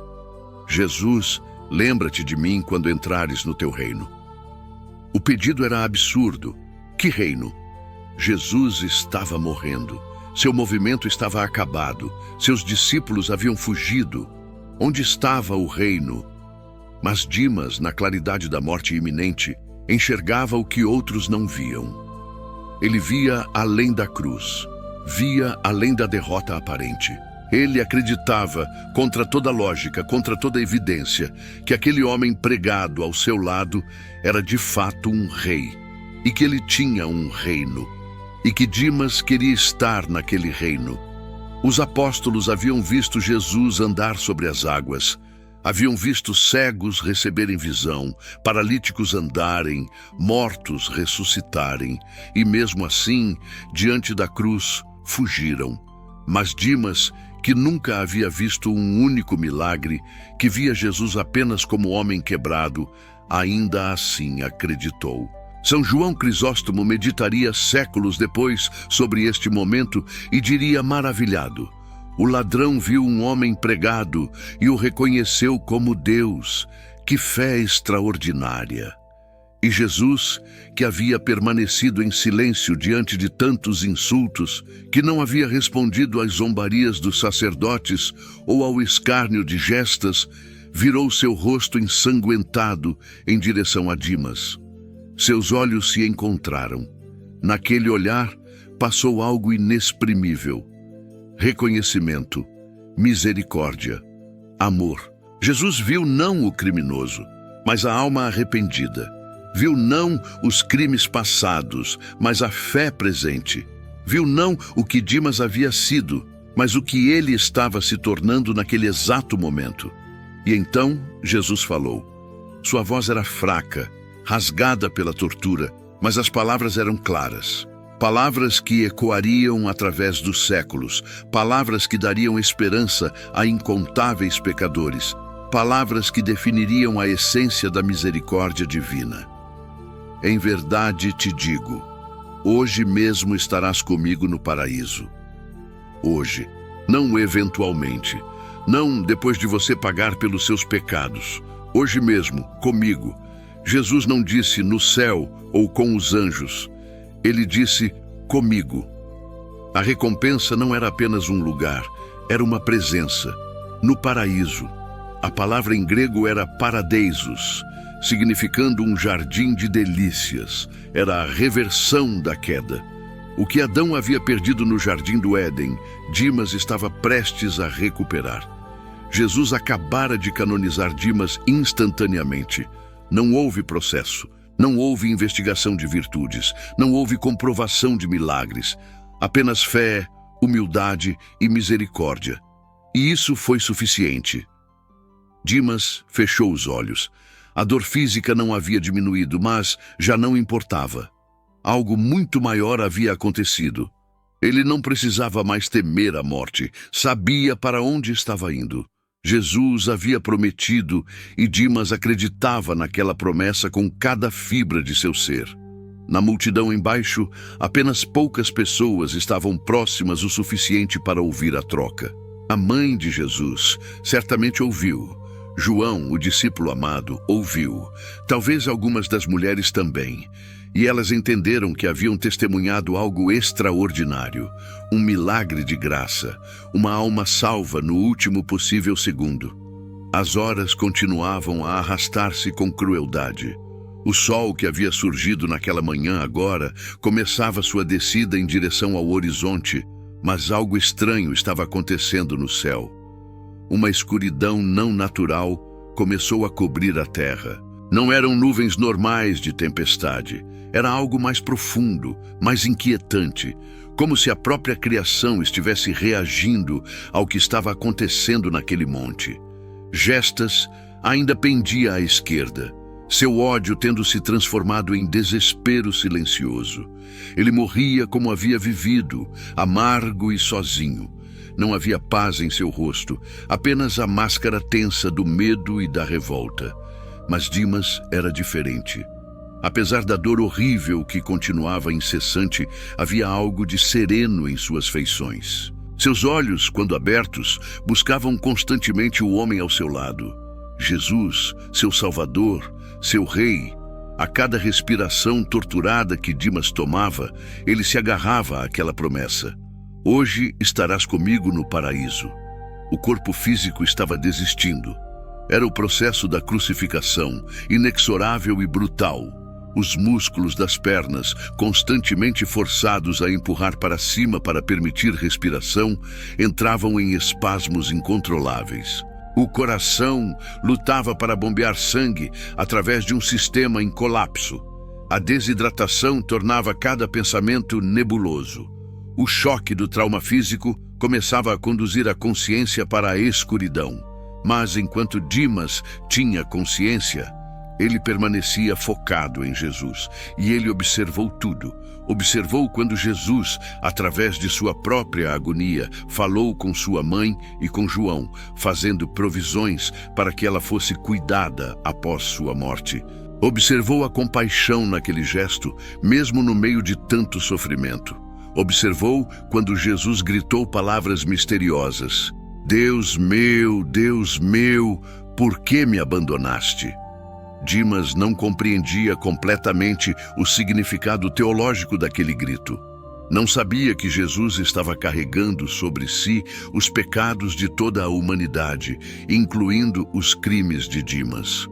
Jesus, lembra-te de mim quando entrares no teu reino. O pedido era absurdo. Que reino? Jesus estava morrendo. Seu movimento estava acabado. Seus discípulos haviam fugido. Onde estava o reino? Mas Dimas, na claridade da morte iminente, enxergava o que outros não viam. Ele via além da cruz, via além da derrota aparente. Ele acreditava, contra toda lógica, contra toda evidência, que aquele homem pregado ao seu lado era de fato um rei, e que ele tinha um reino, e que Dimas queria estar naquele reino. Os apóstolos haviam visto Jesus andar sobre as águas, haviam visto cegos receberem visão, paralíticos andarem, mortos ressuscitarem, e mesmo assim, diante da cruz, fugiram. Mas Dimas, que nunca havia visto um único milagre, que via Jesus apenas como homem quebrado, ainda assim acreditou. São João Crisóstomo meditaria séculos depois sobre este momento e diria maravilhado: o ladrão viu um homem pregado e o reconheceu como Deus. Que fé extraordinária! E Jesus, que havia permanecido em silêncio diante de tantos insultos, que não havia respondido às zombarias dos sacerdotes ou ao escárnio de gestas, virou seu rosto ensanguentado em direção a Dimas. Seus olhos se encontraram. Naquele olhar passou algo inexprimível: reconhecimento, misericórdia, amor. Jesus viu não o criminoso, mas a alma arrependida. Viu não os crimes passados, mas a fé presente. Viu não o que Dimas havia sido, mas o que ele estava se tornando naquele exato momento. E então Jesus falou. Sua voz era fraca, rasgada pela tortura, mas as palavras eram claras. Palavras que ecoariam através dos séculos, palavras que dariam esperança a incontáveis pecadores, palavras que definiriam a essência da misericórdia divina. Em verdade te digo, hoje mesmo estarás comigo no paraíso. Hoje, não eventualmente, não depois de você pagar pelos seus pecados. Hoje mesmo, comigo. Jesus não disse no céu ou com os anjos. Ele disse comigo. A recompensa não era apenas um lugar, era uma presença. No paraíso. A palavra em grego era paradeisos, significando um jardim de delícias. Era a reversão da queda. O que Adão havia perdido no jardim do Éden, Dimas estava prestes a recuperar. Jesus acabara de canonizar Dimas instantaneamente. Não houve processo, não houve investigação de virtudes, não houve comprovação de milagres. Apenas fé, humildade e misericórdia. E isso foi suficiente. Dimas fechou os olhos. A dor física não havia diminuído, mas já não importava. Algo muito maior havia acontecido. Ele não precisava mais temer a morte, sabia para onde estava indo. Jesus havia prometido e Dimas acreditava naquela promessa com cada fibra de seu ser. Na multidão embaixo, apenas poucas pessoas estavam próximas o suficiente para ouvir a troca. A mãe de Jesus certamente ouviu. João, o discípulo amado, ouviu. Talvez algumas das mulheres também. E elas entenderam que haviam testemunhado algo extraordinário, um milagre de graça, uma alma salva no último possível segundo. As horas continuavam a arrastar-se com crueldade. O sol que havia surgido naquela manhã agora começava sua descida em direção ao horizonte, mas algo estranho estava acontecendo no céu. Uma escuridão não natural começou a cobrir a terra. Não eram nuvens normais de tempestade. Era algo mais profundo, mais inquietante, como se a própria criação estivesse reagindo ao que estava acontecendo naquele monte. Gestas ainda pendia à esquerda, seu ódio tendo se transformado em desespero silencioso. Ele morria como havia vivido, amargo e sozinho. Não havia paz em seu rosto, apenas a máscara tensa do medo e da revolta. Mas Dimas era diferente. Apesar da dor horrível que continuava incessante, havia algo de sereno em suas feições. Seus olhos, quando abertos, buscavam constantemente o homem ao seu lado. Jesus, seu Salvador, seu Rei. A cada respiração torturada que Dimas tomava, ele se agarrava àquela promessa. Hoje estarás comigo no paraíso. O corpo físico estava desistindo. Era o processo da crucificação, inexorável e brutal. Os músculos das pernas, constantemente forçados a empurrar para cima para permitir respiração, entravam em espasmos incontroláveis. O coração lutava para bombear sangue através de um sistema em colapso. A desidratação tornava cada pensamento nebuloso. O choque do trauma físico começava a conduzir a consciência para a escuridão. Mas enquanto Dimas tinha consciência, ele permanecia focado em Jesus, e ele observou tudo. Observou quando Jesus, através de sua própria agonia, falou com sua mãe e com João, fazendo provisões para que ela fosse cuidada após sua morte. Observou a compaixão naquele gesto, mesmo no meio de tanto sofrimento. Observou quando Jesus gritou palavras misteriosas: Deus meu, por que me abandonaste? Dimas não compreendia completamente o significado teológico daquele grito. Não sabia que Jesus estava carregando sobre si os pecados de toda a humanidade, incluindo os crimes de Dimas.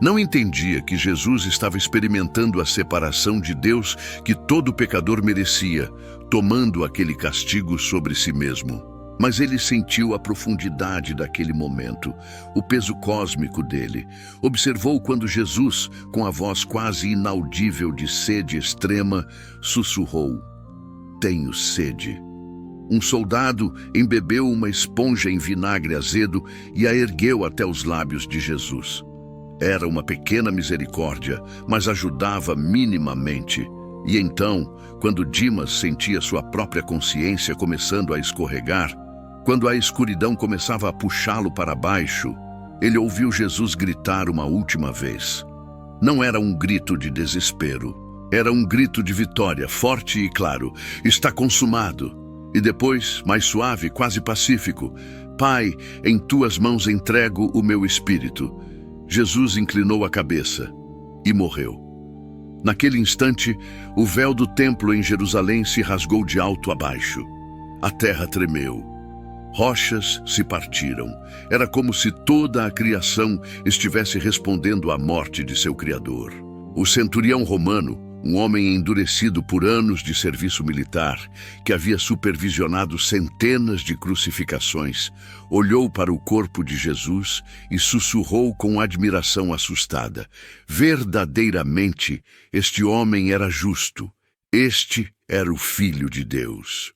Não entendia que Jesus estava experimentando a separação de Deus que todo pecador merecia, tomando aquele castigo sobre si mesmo. Mas ele sentiu a profundidade daquele momento, o peso cósmico dele. Observou quando Jesus, com a voz quase inaudível de sede extrema, sussurrou: Tenho sede. Um soldado embebeu uma esponja em vinagre azedo e a ergueu até os lábios de Jesus. Era uma pequena misericórdia, mas ajudava minimamente. E então, quando Dimas sentia sua própria consciência começando a escorregar, quando a escuridão começava a puxá-lo para baixo, ele ouviu Jesus gritar uma última vez. Não era um grito de desespero. Era um grito de vitória, forte e claro. Está consumado. E depois, mais suave, quase pacífico: Pai, em tuas mãos entrego o meu espírito. Jesus inclinou a cabeça e morreu. Naquele instante, o véu do templo em Jerusalém se rasgou de alto a baixo. A terra tremeu. Rochas se partiram. Era como se toda a criação estivesse respondendo à morte de seu Criador. O centurião romano, um homem endurecido por anos de serviço militar, que havia supervisionado centenas de crucificações, olhou para o corpo de Jesus e sussurrou com admiração assustada: Verdadeiramente, este homem era justo. Este era o Filho de Deus.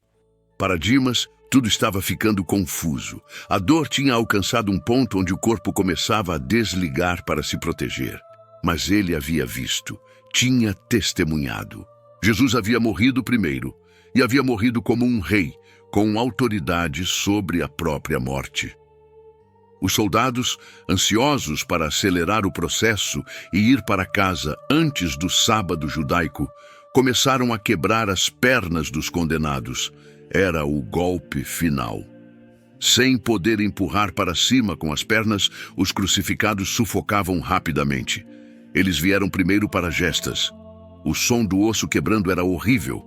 Para Dimas, tudo estava ficando confuso. A dor tinha alcançado um ponto onde o corpo começava a desligar para se proteger. Mas ele havia visto, tinha testemunhado. Jesus havia morrido primeiro, e havia morrido como um rei, com autoridade sobre a própria morte. Os soldados, ansiosos para acelerar o processo e ir para casa antes do sábado judaico, começaram a quebrar as pernas dos condenados. Era o golpe final. Sem poder empurrar para cima com as pernas, os crucificados sufocavam rapidamente. Eles vieram primeiro para Gestas. O som do osso quebrando era horrível.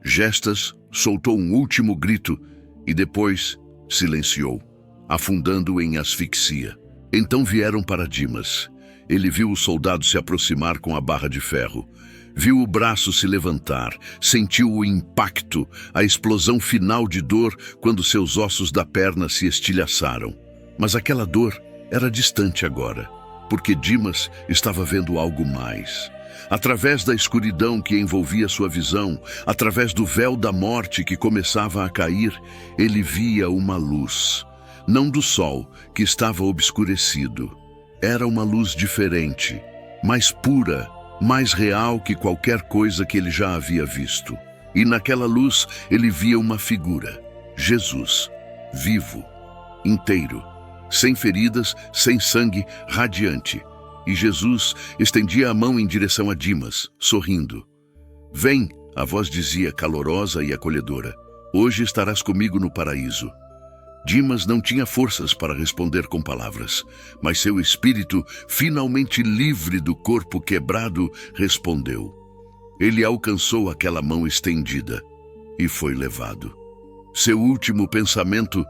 Gestas soltou um último grito e depois silenciou, afundando em asfixia. Então vieram para Dimas. Ele viu o soldado se aproximar com a barra de ferro. Viu o braço se levantar, sentiu o impacto, a explosão final de dor quando seus ossos da perna se estilhaçaram. Mas aquela dor era distante agora, porque Dimas estava vendo algo mais. Através da escuridão que envolvia sua visão, através do véu da morte que começava a cair, ele via uma luz. Não do sol, que estava obscurecido. Era uma luz diferente, mais pura, mais real que qualquer coisa que ele já havia visto. E naquela luz ele via uma figura, Jesus, vivo, inteiro, sem feridas, sem sangue, radiante. E Jesus estendia a mão em direção a Dimas, sorrindo. Vem, a voz dizia calorosa e acolhedora. Hoje estarás comigo no paraíso. Dimas não tinha forças para responder com palavras, mas seu espírito, finalmente livre do corpo quebrado, respondeu. Ele alcançou aquela mão estendida e foi levado. Seu último pensamento: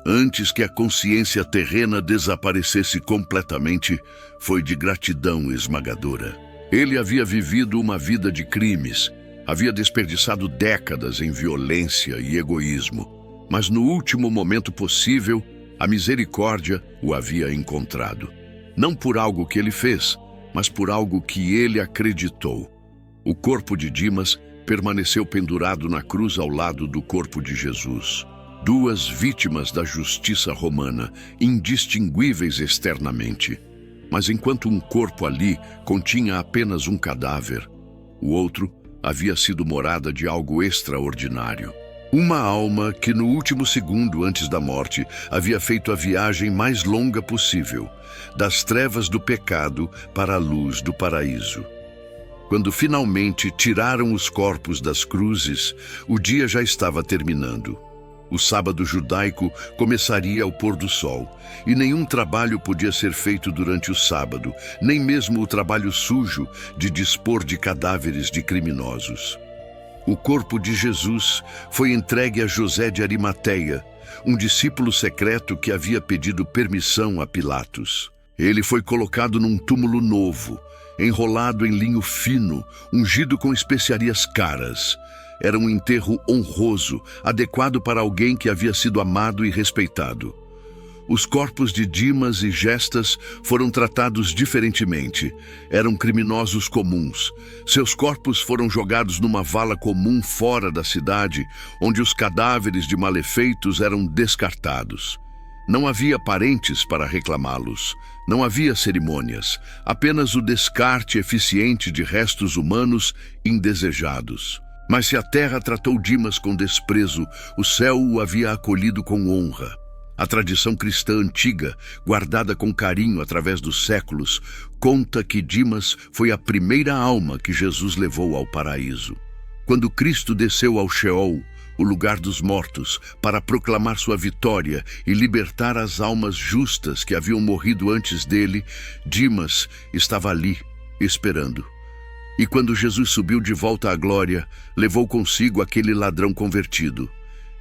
antes que a consciência terrena desaparecesse completamente, foi de gratidão esmagadora. Ele havia vivido uma vida de crimes, havia desperdiçado décadas em violência e egoísmo, mas no último momento possível, a misericórdia o havia encontrado. Não por algo que ele fez, mas por algo que ele acreditou. O corpo de Dimas permaneceu pendurado na cruz ao lado do corpo de Jesus. Duas vítimas da justiça romana, indistinguíveis externamente. Mas enquanto um corpo ali continha apenas um cadáver, o outro havia sido morada de algo extraordinário. Uma alma que no último segundo antes da morte havia feito a viagem mais longa possível, das trevas do pecado para a luz do paraíso. Quando finalmente tiraram os corpos das cruzes, o dia já estava terminando. O sábado judaico começaria ao pôr do sol, e nenhum trabalho podia ser feito durante o sábado, nem mesmo o trabalho sujo de dispor de cadáveres de criminosos. O corpo de Jesus foi entregue a José de Arimateia, um discípulo secreto que havia pedido permissão a Pilatos. Ele foi colocado num túmulo novo, enrolado em linho fino, ungido com especiarias caras. Era um enterro honroso, adequado para alguém que havia sido amado e respeitado. Os corpos de Dimas e Gestas foram tratados diferentemente. Eram criminosos comuns. Seus corpos foram jogados numa vala comum fora da cidade, onde os cadáveres de malefeitos eram descartados. Não havia parentes para reclamá-los. Não havia cerimônias, apenas o descarte eficiente de restos humanos indesejados. Mas se a terra tratou Dimas com desprezo, o céu o havia acolhido com honra. A tradição cristã antiga, guardada com carinho através dos séculos, conta que Dimas foi a primeira alma que Jesus levou ao paraíso. Quando Cristo desceu ao Sheol, o lugar dos mortos, para proclamar sua vitória e libertar as almas justas que haviam morrido antes dele, Dimas estava ali, esperando. E quando Jesus subiu de volta à glória, levou consigo aquele ladrão convertido.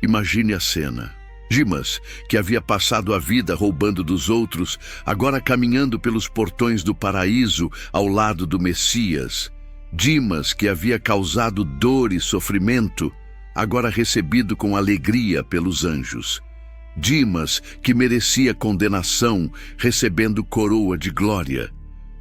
Imagine a cena. Dimas, que havia passado a vida roubando dos outros, agora caminhando pelos portões do paraíso ao lado do Messias. Dimas, que havia causado dor e sofrimento, agora recebido com alegria pelos anjos. Dimas, que merecia condenação, recebendo coroa de glória.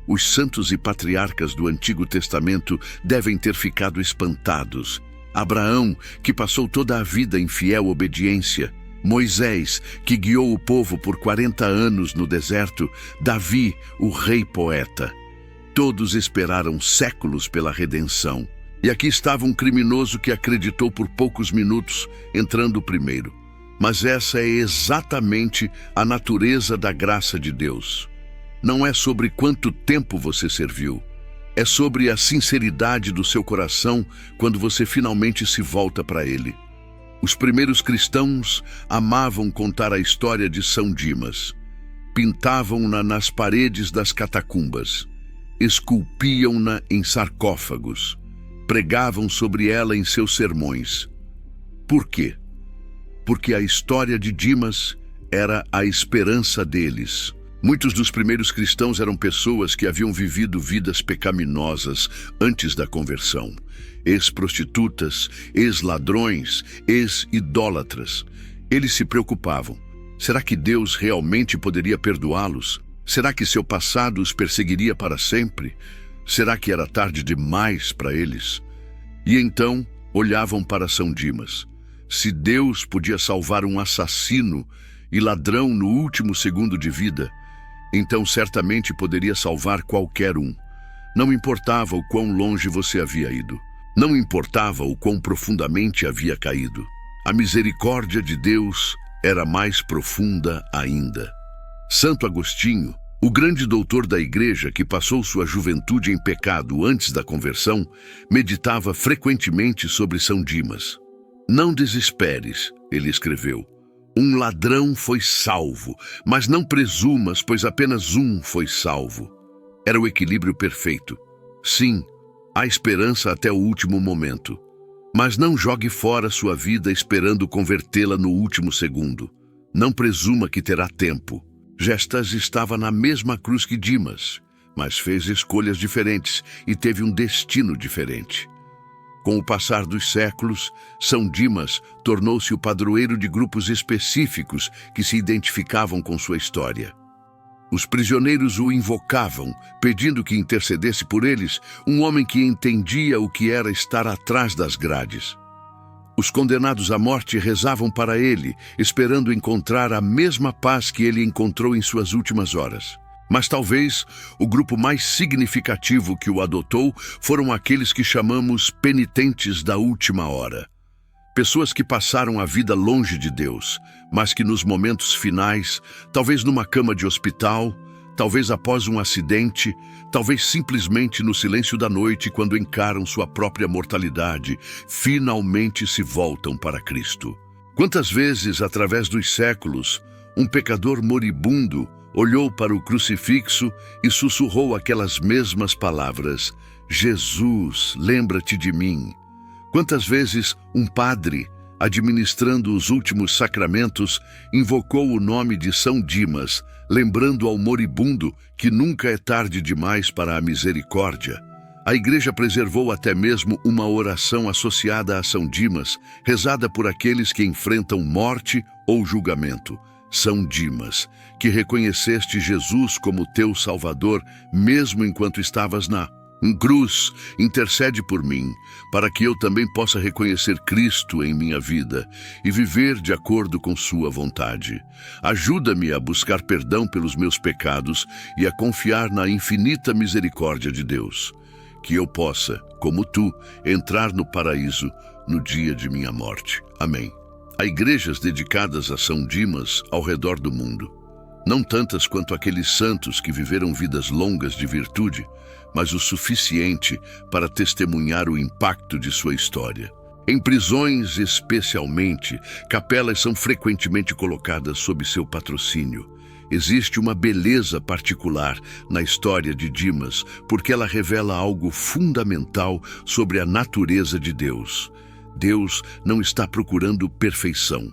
Os santos e patriarcas do Antigo Testamento devem ter ficado espantados. Abraão, que passou toda a vida em fiel obediência. Moisés, que guiou o povo por 40 anos no deserto. Davi, o rei poeta. Todos esperaram séculos pela redenção. E aqui estava um criminoso que acreditou por poucos minutos, entrando primeiro. Mas essa é exatamente a natureza da graça de Deus. Não é sobre quanto tempo você serviu. É sobre a sinceridade do seu coração quando você finalmente se volta para Ele. Os primeiros cristãos amavam contar a história de São Dimas. Pintavam-na nas paredes das catacumbas. Esculpiam-na em sarcófagos. Pregavam sobre ela em seus sermões. Por quê? Porque a história de Dimas era a esperança deles. Muitos dos primeiros cristãos eram pessoas que haviam vivido vidas pecaminosas antes da conversão. Ex-prostitutas, ex-ladrões, ex-idólatras. Eles se preocupavam. Será que Deus realmente poderia perdoá-los? Será que seu passado os perseguiria para sempre? Será que era tarde demais para eles? E então olhavam para São Dimas. Se Deus podia salvar um assassino e ladrão no último segundo de vida, então certamente poderia salvar qualquer um. Não importava o quão longe você havia ido. Não importava o quão profundamente havia caído. A misericórdia de Deus era mais profunda ainda. Santo Agostinho, o grande doutor da Igreja que passou sua juventude em pecado antes da conversão, meditava frequentemente sobre São Dimas. Não desesperes, ele escreveu. Um ladrão foi salvo, mas não presumas, pois apenas um foi salvo. Era o equilíbrio perfeito. Sim, há esperança até o último momento. Mas não jogue fora sua vida esperando convertê-la no último segundo. Não presuma que terá tempo. Gestas estava na mesma cruz que Dimas, mas fez escolhas diferentes e teve um destino diferente. Com o passar dos séculos, São Dimas tornou-se o padroeiro de grupos específicos que se identificavam com sua história. Os prisioneiros o invocavam, pedindo que intercedesse por eles, um homem que entendia o que era estar atrás das grades. Os condenados à morte rezavam para ele, esperando encontrar a mesma paz que ele encontrou em suas últimas horas. Mas talvez o grupo mais significativo que o adotou foram aqueles que chamamos penitentes da última hora. Pessoas que passaram a vida longe de Deus, mas que nos momentos finais, talvez numa cama de hospital, talvez após um acidente, talvez simplesmente no silêncio da noite, quando encaram sua própria mortalidade, finalmente se voltam para Cristo. Quantas vezes, através dos séculos, um pecador moribundo olhou para o crucifixo e sussurrou aquelas mesmas palavras: Jesus, lembra-te de mim. Quantas vezes um padre, administrando os últimos sacramentos, invocou o nome de São Dimas, lembrando ao moribundo que nunca é tarde demais para a misericórdia. A Igreja preservou até mesmo uma oração associada a São Dimas, rezada por aqueles que enfrentam morte ou julgamento. São Dimas, que reconheceste Jesus como teu Salvador, mesmo enquanto estavas na cruz, intercede por mim, para que eu também possa reconhecer Cristo em minha vida e viver de acordo com sua vontade. Ajuda-me a buscar perdão pelos meus pecados e a confiar na infinita misericórdia de Deus, que eu possa, como tu, entrar no paraíso no dia de minha morte. Amém. Há igrejas dedicadas a São Dimas ao redor do mundo. Não tantas quanto aqueles santos que viveram vidas longas de virtude, mas o suficiente para testemunhar o impacto de sua história. Em prisões, especialmente, capelas são frequentemente colocadas sob seu patrocínio. Existe uma beleza particular na história de Dimas, porque ela revela algo fundamental sobre a natureza de Deus. Deus não está procurando perfeição.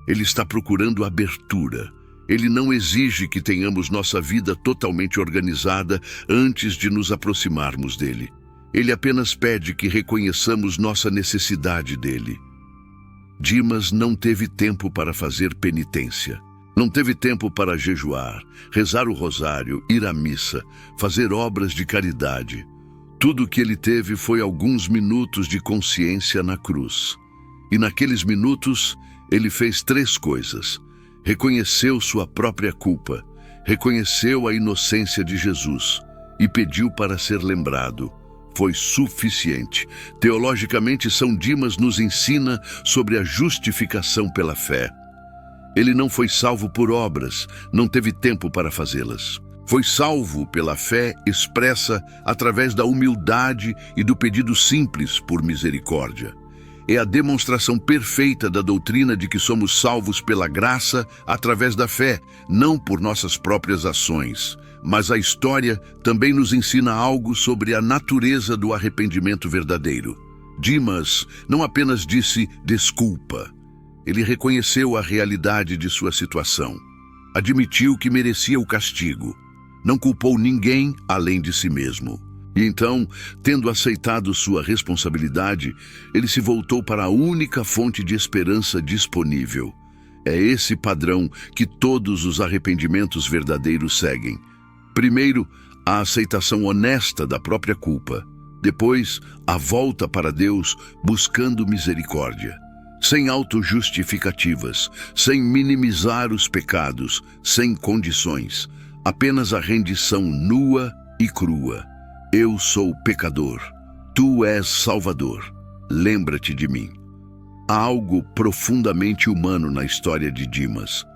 Ele está procurando abertura. Ele não exige que tenhamos nossa vida totalmente organizada antes de nos aproximarmos dele. Ele apenas pede que reconheçamos nossa necessidade dele. Dimas não teve tempo para fazer penitência. Não teve tempo para jejuar, rezar o rosário, ir à missa, fazer obras de caridade. Tudo o que ele teve foi alguns minutos de consciência na cruz. E naqueles minutos, ele fez 3 coisas. Reconheceu sua própria culpa, reconheceu a inocência de Jesus e pediu para ser lembrado. Foi suficiente. Teologicamente, São Dimas nos ensina sobre a justificação pela fé. Ele não foi salvo por obras, não teve tempo para fazê-las. Foi salvo pela fé expressa através da humildade e do pedido simples por misericórdia. É a demonstração perfeita da doutrina de que somos salvos pela graça através da fé, não por nossas próprias ações. Mas a história também nos ensina algo sobre a natureza do arrependimento verdadeiro. Dimas não apenas disse desculpa. Ele reconheceu a realidade de sua situação. Admitiu que merecia o castigo. Não culpou ninguém além de si mesmo. E então, tendo aceitado sua responsabilidade, ele se voltou para a única fonte de esperança disponível. É esse padrão que todos os arrependimentos verdadeiros seguem. Primeiro, a aceitação honesta da própria culpa. Depois, a volta para Deus buscando misericórdia. Sem autojustificativas, sem minimizar os pecados, sem condições. Apenas a rendição nua e crua. Eu sou pecador, tu és Salvador, lembra-te de mim. Há algo profundamente humano na história de Dimas.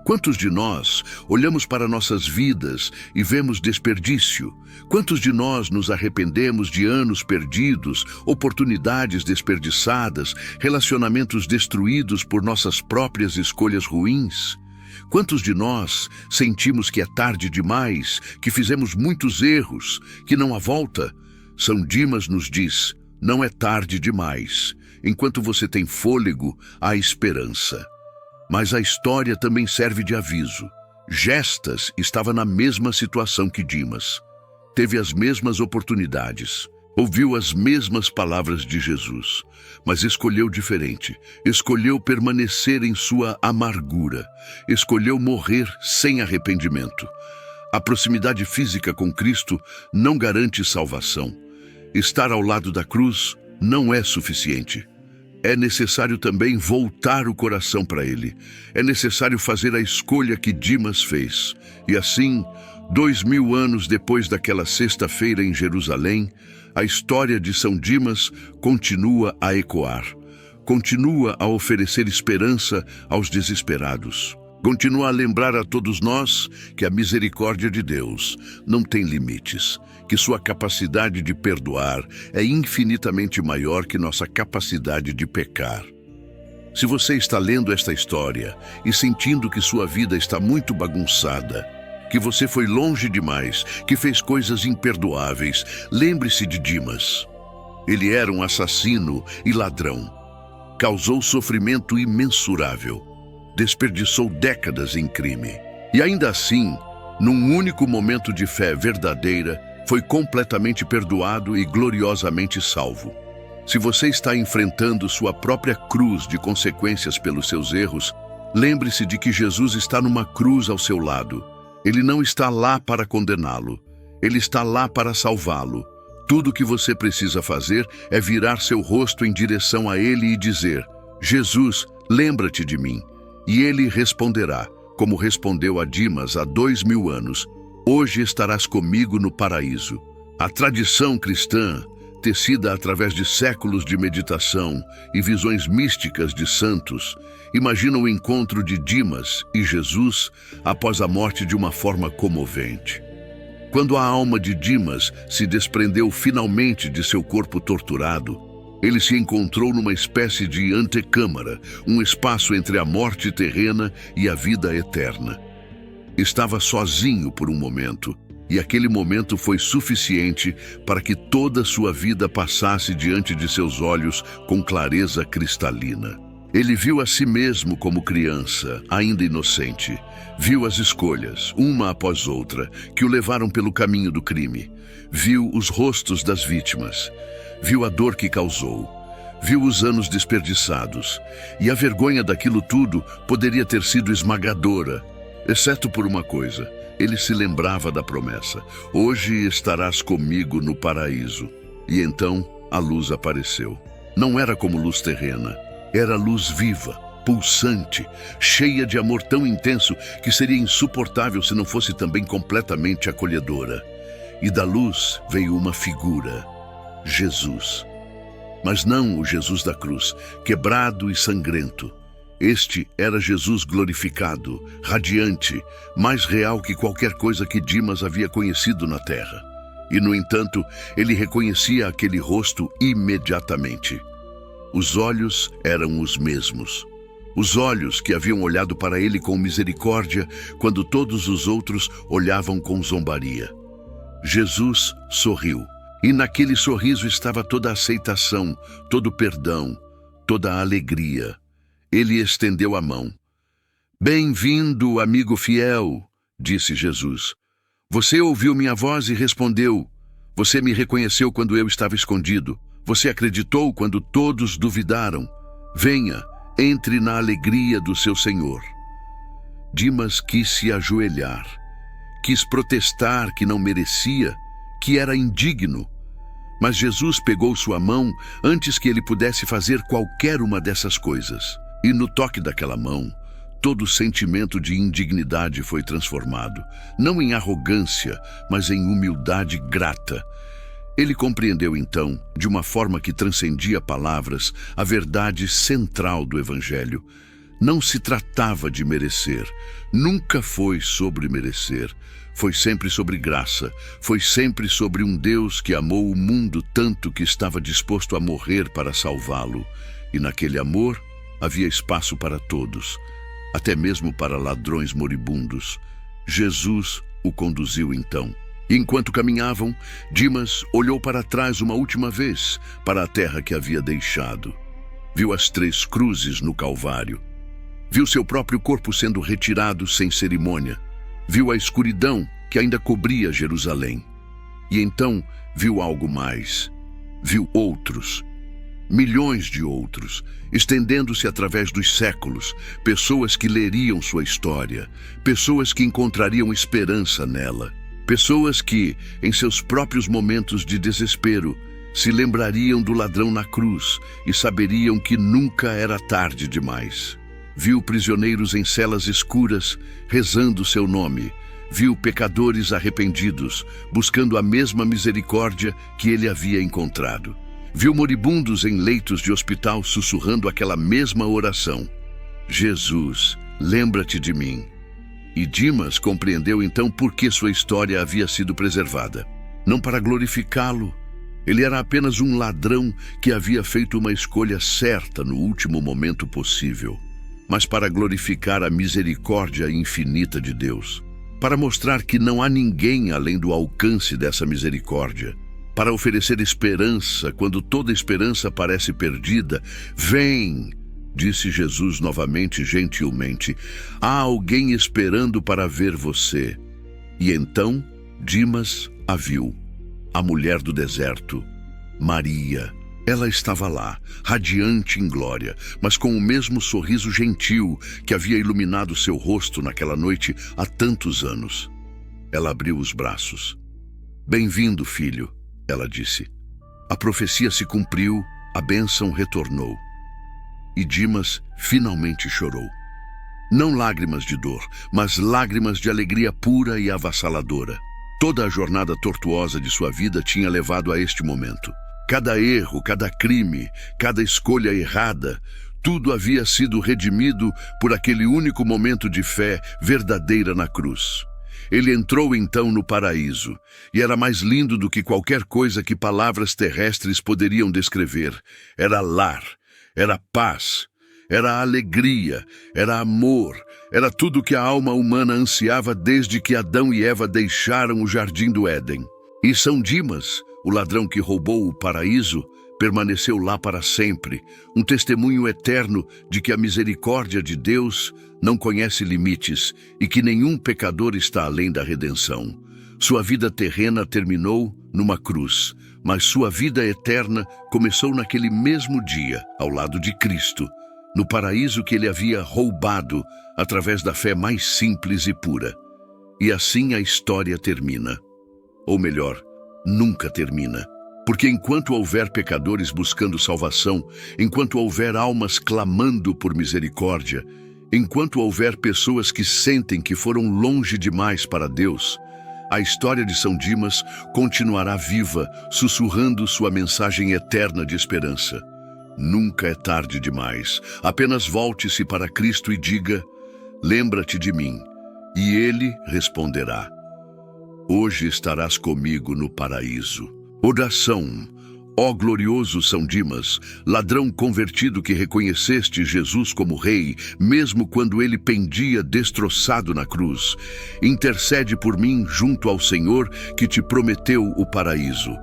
Quantos de nós olhamos para nossas vidas e vemos desperdício? Quantos de nós nos arrependemos de anos perdidos, oportunidades desperdiçadas, relacionamentos destruídos por nossas próprias escolhas ruins? Quantos de nós sentimos que é tarde demais, que fizemos muitos erros, que não há volta? São Dimas nos diz, não é tarde demais. Enquanto você tem fôlego, há esperança. Mas a história também serve de aviso. Gestas estava na mesma situação que Dimas. Teve as mesmas oportunidades. Ouviu as mesmas palavras de Jesus, mas escolheu diferente. Escolheu permanecer em sua amargura. Escolheu morrer sem arrependimento. A proximidade física com Cristo não garante salvação. Estar ao lado da cruz não é suficiente. É necessário também voltar o coração para Ele. É necessário fazer a escolha que Dimas fez. E assim, 2000 anos depois daquela sexta-feira em Jerusalém, a história de São Dimas continua a ecoar. Continua a oferecer esperança aos desesperados. Continua a lembrar a todos nós que a misericórdia de Deus não tem limites, que sua capacidade de perdoar é infinitamente maior que nossa capacidade de pecar. Se você está lendo esta história e sentindo que sua vida está muito bagunçada, que você foi longe demais, que fez coisas imperdoáveis, lembre-se de Dimas. Ele era um assassino e ladrão. Causou sofrimento imensurável. Desperdiçou décadas em crime. E ainda assim, num único momento de fé verdadeira, foi completamente perdoado e gloriosamente salvo. Se você está enfrentando sua própria cruz de consequências pelos seus erros, lembre-se de que Jesus está numa cruz ao seu lado. Ele não está lá para condená-lo. Ele está lá para salvá-lo. Tudo o que você precisa fazer é virar seu rosto em direção a Ele e dizer: Jesus, lembra-te de mim. E Ele responderá, como respondeu a Dimas há 2000 anos: hoje estarás comigo no paraíso. A tradição cristã, tecida através de séculos de meditação e visões místicas de santos, imagina o encontro de Dimas e Jesus após a morte de uma forma comovente. Quando a alma de Dimas se desprendeu finalmente de seu corpo torturado, ele se encontrou numa espécie de antecâmara, um espaço entre a morte terrena e a vida eterna. Estava sozinho por um momento, e aquele momento foi suficiente para que toda sua vida passasse diante de seus olhos com clareza cristalina. Ele viu a si mesmo como criança, ainda inocente. Viu as escolhas, uma após outra, que o levaram pelo caminho do crime. Viu os rostos das vítimas. Viu a dor que causou. Viu os anos desperdiçados. E a vergonha daquilo tudo poderia ter sido esmagadora, exceto por uma coisa. Ele se lembrava da promessa: hoje estarás comigo no paraíso. E então a luz apareceu. Não era como luz terrena. Era luz viva, pulsante, cheia de amor tão intenso que seria insuportável se não fosse também completamente acolhedora. E da luz veio uma figura: Jesus. Mas não o Jesus da cruz, quebrado e sangrento. Este era Jesus glorificado, radiante, mais real que qualquer coisa que Dimas havia conhecido na terra. E, no entanto, ele reconhecia aquele rosto imediatamente. Os olhos eram os mesmos. Os olhos que haviam olhado para ele com misericórdia quando todos os outros olhavam com zombaria. Jesus sorriu. E naquele sorriso estava toda a aceitação, todo o perdão, toda a alegria. Ele estendeu a mão. Bem-vindo, amigo fiel, disse Jesus. Você ouviu minha voz e respondeu. Você me reconheceu quando eu estava escondido. Você acreditou quando todos duvidaram. Venha, entre na alegria do seu Senhor. Dimas quis se ajoelhar. Quis protestar que não merecia, que era indigno. Mas Jesus pegou sua mão antes que ele pudesse fazer qualquer uma dessas coisas. E no toque daquela mão, todo sentimento de indignidade foi transformado, não em arrogância, mas em humildade grata. Ele compreendeu então, de uma forma que transcendia palavras, a verdade central do Evangelho. Não se tratava de merecer, nunca foi sobre merecer. Foi sempre sobre graça, foi sempre sobre um Deus que amou o mundo tanto que estava disposto a morrer para salvá-lo. E naquele amor havia espaço para todos, até mesmo para ladrões moribundos. Jesus o conduziu então. E enquanto caminhavam, Dimas olhou para trás uma última vez, para a terra que havia deixado. Viu as 3 cruzes no Calvário. Viu seu próprio corpo sendo retirado sem cerimônia. Viu a escuridão que ainda cobria Jerusalém. E então viu algo mais. Viu outros, milhões de outros, estendendo-se através dos séculos, pessoas que leriam sua história, pessoas que encontrariam esperança nela, pessoas que, em seus próprios momentos de desespero, se lembrariam do ladrão na cruz e saberiam que nunca era tarde demais. Viu prisioneiros em celas escuras, rezando seu nome. Viu pecadores arrependidos, buscando a mesma misericórdia que ele havia encontrado. Viu moribundos em leitos de hospital sussurrando aquela mesma oração: Jesus, lembra-te de mim. E Dimas compreendeu então por que sua história havia sido preservada. Não para glorificá-lo. Ele era apenas um ladrão que havia feito uma escolha certa no último momento possível, mas para glorificar a misericórdia infinita de Deus. Para mostrar que não há ninguém além do alcance dessa misericórdia, para oferecer esperança quando toda esperança parece perdida. Vem, disse Jesus novamente gentilmente, há alguém esperando para ver você. E então Dimas a viu, a mulher do deserto, Maria. Ela estava lá, radiante em glória, mas com o mesmo sorriso gentil que havia iluminado seu rosto naquela noite há tantos anos. Ela abriu os braços. Bem-vindo, filho, ela disse. A profecia se cumpriu, a bênção retornou. E Dimas finalmente chorou. Não lágrimas de dor, mas lágrimas de alegria pura e avassaladora. Toda a jornada tortuosa de sua vida tinha levado a este momento. Cada erro, cada crime, cada escolha errada, tudo havia sido redimido por aquele único momento de fé verdadeira na cruz. Ele entrou então no paraíso, e era mais lindo do que qualquer coisa que palavras terrestres poderiam descrever. Era lar, era paz, era alegria, era amor, era tudo que a alma humana ansiava desde que Adão e Eva deixaram o jardim do Éden. E São Dimas, o ladrão que roubou o paraíso, permaneceu lá para sempre, um testemunho eterno de que a misericórdia de Deus não conhece limites e que nenhum pecador está além da redenção. Sua vida terrena terminou numa cruz, mas sua vida eterna começou naquele mesmo dia, ao lado de Cristo, no paraíso que ele havia roubado através da fé mais simples e pura. E assim a história termina. Ou melhor, nunca termina. Porque enquanto houver pecadores buscando salvação, enquanto houver almas clamando por misericórdia, enquanto houver pessoas que sentem que foram longe demais para Deus, a história de São Dimas continuará viva, sussurrando sua mensagem eterna de esperança. Nunca é tarde demais. Apenas volte-se para Cristo e diga: lembra-te de mim. E Ele responderá: hoje estarás comigo no paraíso. Oração. Ó glorioso São Dimas, ladrão convertido que reconheceste Jesus como Rei, mesmo quando ele pendia destroçado na cruz, intercede por mim junto ao Senhor que te prometeu o paraíso.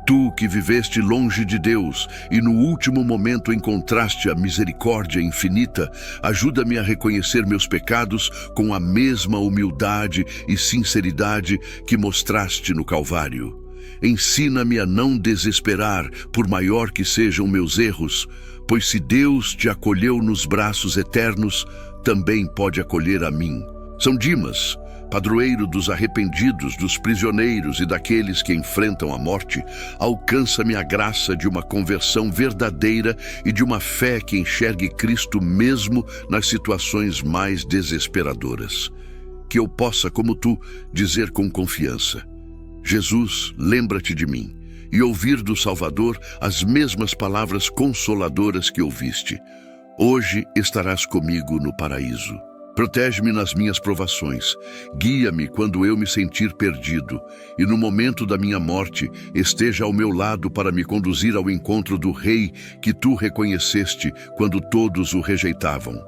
Tu que viveste longe de Deus e no último momento encontraste a misericórdia infinita, ajuda-me a reconhecer meus pecados com a mesma humildade e sinceridade que mostraste no Calvário. Ensina-me a não desesperar, por maior que sejam meus erros, pois se Deus te acolheu nos braços eternos, também pode acolher a mim. São Dimas, padroeiro dos arrependidos, dos prisioneiros e daqueles que enfrentam a morte, alcança-me a graça de uma conversão verdadeira e de uma fé que enxergue Cristo mesmo nas situações mais desesperadoras. Que eu possa, como tu, dizer com confiança: Jesus, lembra-te de mim, e ouvir do Salvador as mesmas palavras consoladoras que ouviste. Hoje estarás comigo no paraíso. Protege-me nas minhas provações, guia-me quando eu me sentir perdido, e no momento da minha morte esteja ao meu lado para me conduzir ao encontro do Rei que tu reconheceste quando todos o rejeitavam.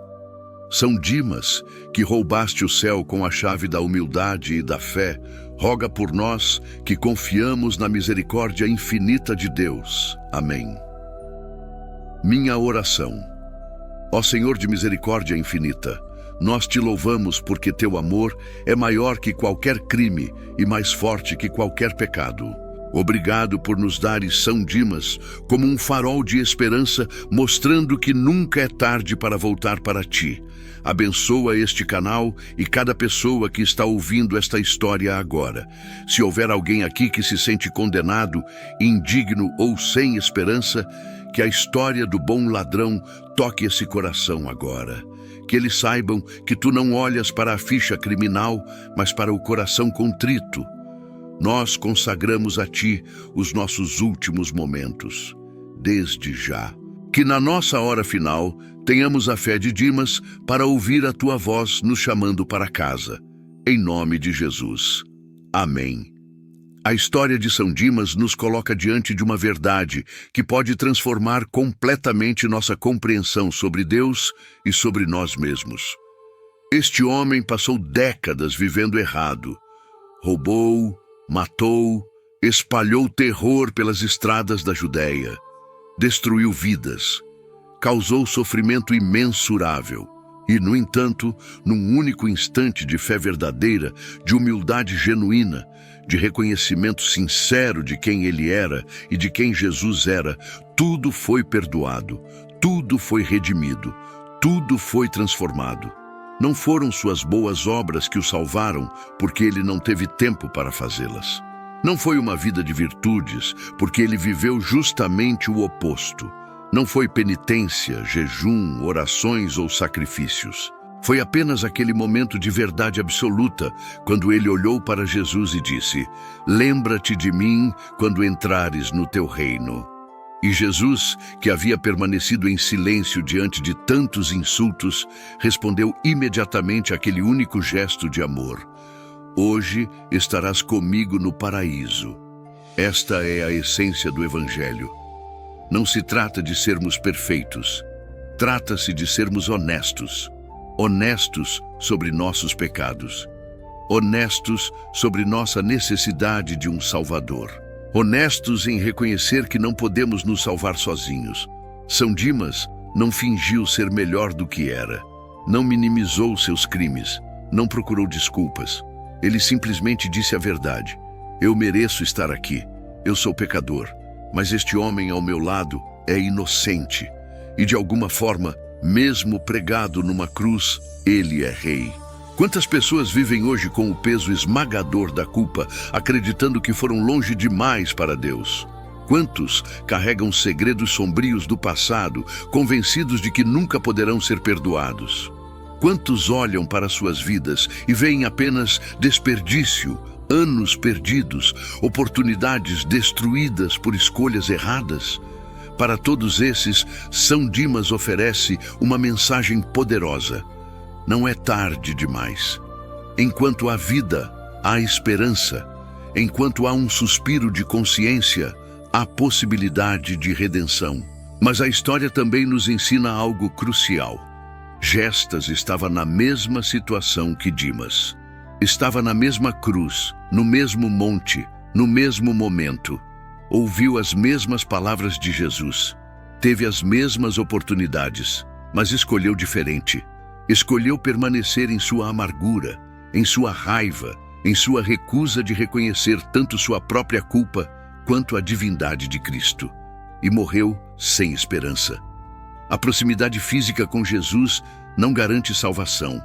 São Dimas, que roubaste o céu com a chave da humildade e da fé, roga por nós que confiamos na misericórdia infinita de Deus. Amém. Minha oração. Ó Senhor de misericórdia infinita, nós te louvamos porque teu amor é maior que qualquer crime e mais forte que qualquer pecado. Obrigado por nos dares São Dimas como um farol de esperança, mostrando que nunca é tarde para voltar para ti. Abençoa este canal e cada pessoa que está ouvindo esta história agora. Se houver alguém aqui que se sente condenado, indigno ou sem esperança, que a história do bom ladrão toque esse coração agora. Que eles saibam que tu não olhas para a ficha criminal, mas para o coração contrito. Nós consagramos a ti os nossos últimos momentos, desde já. Que na nossa hora final tenhamos a fé de Dimas para ouvir a tua voz nos chamando para casa. Em nome de Jesus. Amém. A história de São Dimas nos coloca diante de uma verdade que pode transformar completamente nossa compreensão sobre Deus e sobre nós mesmos. Este homem passou décadas vivendo errado. Roubou, matou, espalhou terror pelas estradas da Judéia. Destruiu vidas. Causou sofrimento imensurável. E, no entanto, num único instante de fé verdadeira, de humildade genuína, de reconhecimento sincero de quem ele era e de quem Jesus era, tudo foi perdoado, tudo foi redimido, tudo foi transformado. Não foram suas boas obras que o salvaram, porque ele não teve tempo para fazê-las. Não foi uma vida de virtudes, porque ele viveu justamente o oposto. Não foi penitência, jejum, orações ou sacrifícios. Foi apenas aquele momento de verdade absoluta, quando ele olhou para Jesus e disse: "Lembra-te de mim quando entrares no teu reino." E Jesus, que havia permanecido em silêncio diante de tantos insultos, respondeu imediatamente àquele único gesto de amor: "Hoje estarás comigo no paraíso." Esta é a essência do Evangelho. Não se trata de sermos perfeitos. Trata-se de sermos honestos. Honestos sobre nossos pecados. Honestos sobre nossa necessidade de um Salvador. Honestos em reconhecer que não podemos nos salvar sozinhos. São Dimas não fingiu ser melhor do que era. Não minimizou seus crimes. Não procurou desculpas. Ele simplesmente disse a verdade. Eu mereço estar aqui. Eu sou pecador. Mas este homem ao meu lado é inocente. E de alguma forma, mesmo pregado numa cruz, ele é rei. Quantas pessoas vivem hoje com o peso esmagador da culpa, acreditando que foram longe demais para Deus? Quantos carregam segredos sombrios do passado, convencidos de que nunca poderão ser perdoados? Quantos olham para suas vidas e veem apenas desperdício, anos perdidos, oportunidades destruídas por escolhas erradas? Para todos esses, São Dimas oferece uma mensagem poderosa. Não é tarde demais. Enquanto há vida, há esperança. Enquanto há um suspiro de consciência, há possibilidade de redenção. Mas a história também nos ensina algo crucial. Gestas estava na mesma situação que Dimas. Estava na mesma cruz, no mesmo monte, no mesmo momento. Ouviu as mesmas palavras de Jesus. Teve as mesmas oportunidades, mas escolheu diferente. Escolheu permanecer em sua amargura, em sua raiva, em sua recusa de reconhecer tanto sua própria culpa quanto a divindade de Cristo. E morreu sem esperança. A proximidade física com Jesus não garante salvação.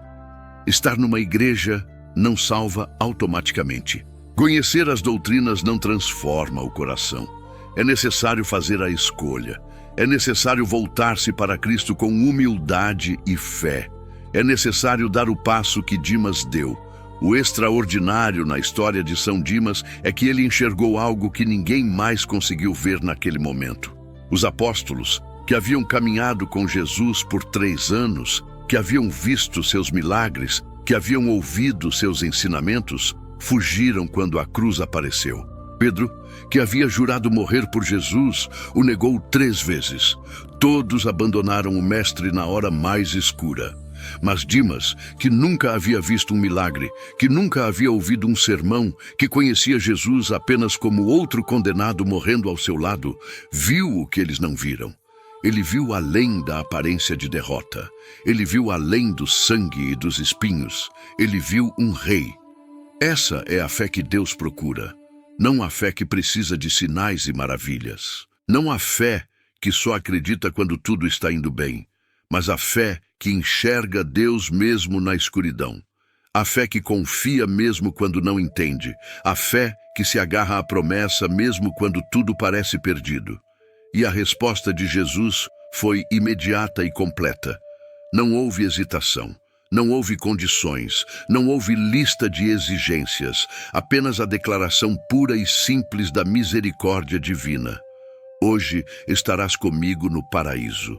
Estar numa igreja não salva automaticamente. Conhecer as doutrinas não transforma o coração. É necessário fazer a escolha. É necessário voltar-se para Cristo com humildade e fé. É necessário dar o passo que Dimas deu. O extraordinário na história de São Dimas é que ele enxergou algo que ninguém mais conseguiu ver naquele momento. Os apóstolos, que haviam caminhado com Jesus por 3 anos, que haviam visto seus milagres, que haviam ouvido seus ensinamentos, fugiram quando a cruz apareceu. Pedro, que havia jurado morrer por Jesus, o negou 3 vezes. Todos abandonaram o Mestre na hora mais escura. Mas Dimas, que nunca havia visto um milagre, que nunca havia ouvido um sermão, que conhecia Jesus apenas como outro condenado morrendo ao seu lado, viu o que eles não viram. Ele viu além da aparência de derrota. Ele viu além do sangue e dos espinhos. Ele viu um rei. Essa é a fé que Deus procura. Não a fé que precisa de sinais e maravilhas. Não a fé que só acredita quando tudo está indo bem, mas a fé que enxerga Deus mesmo na escuridão. A fé que confia mesmo quando não entende. A fé que se agarra à promessa mesmo quando tudo parece perdido. E a resposta de Jesus foi imediata e completa. Não houve hesitação, não houve condições, não houve lista de exigências, apenas a declaração pura e simples da misericórdia divina. Hoje estarás comigo no paraíso.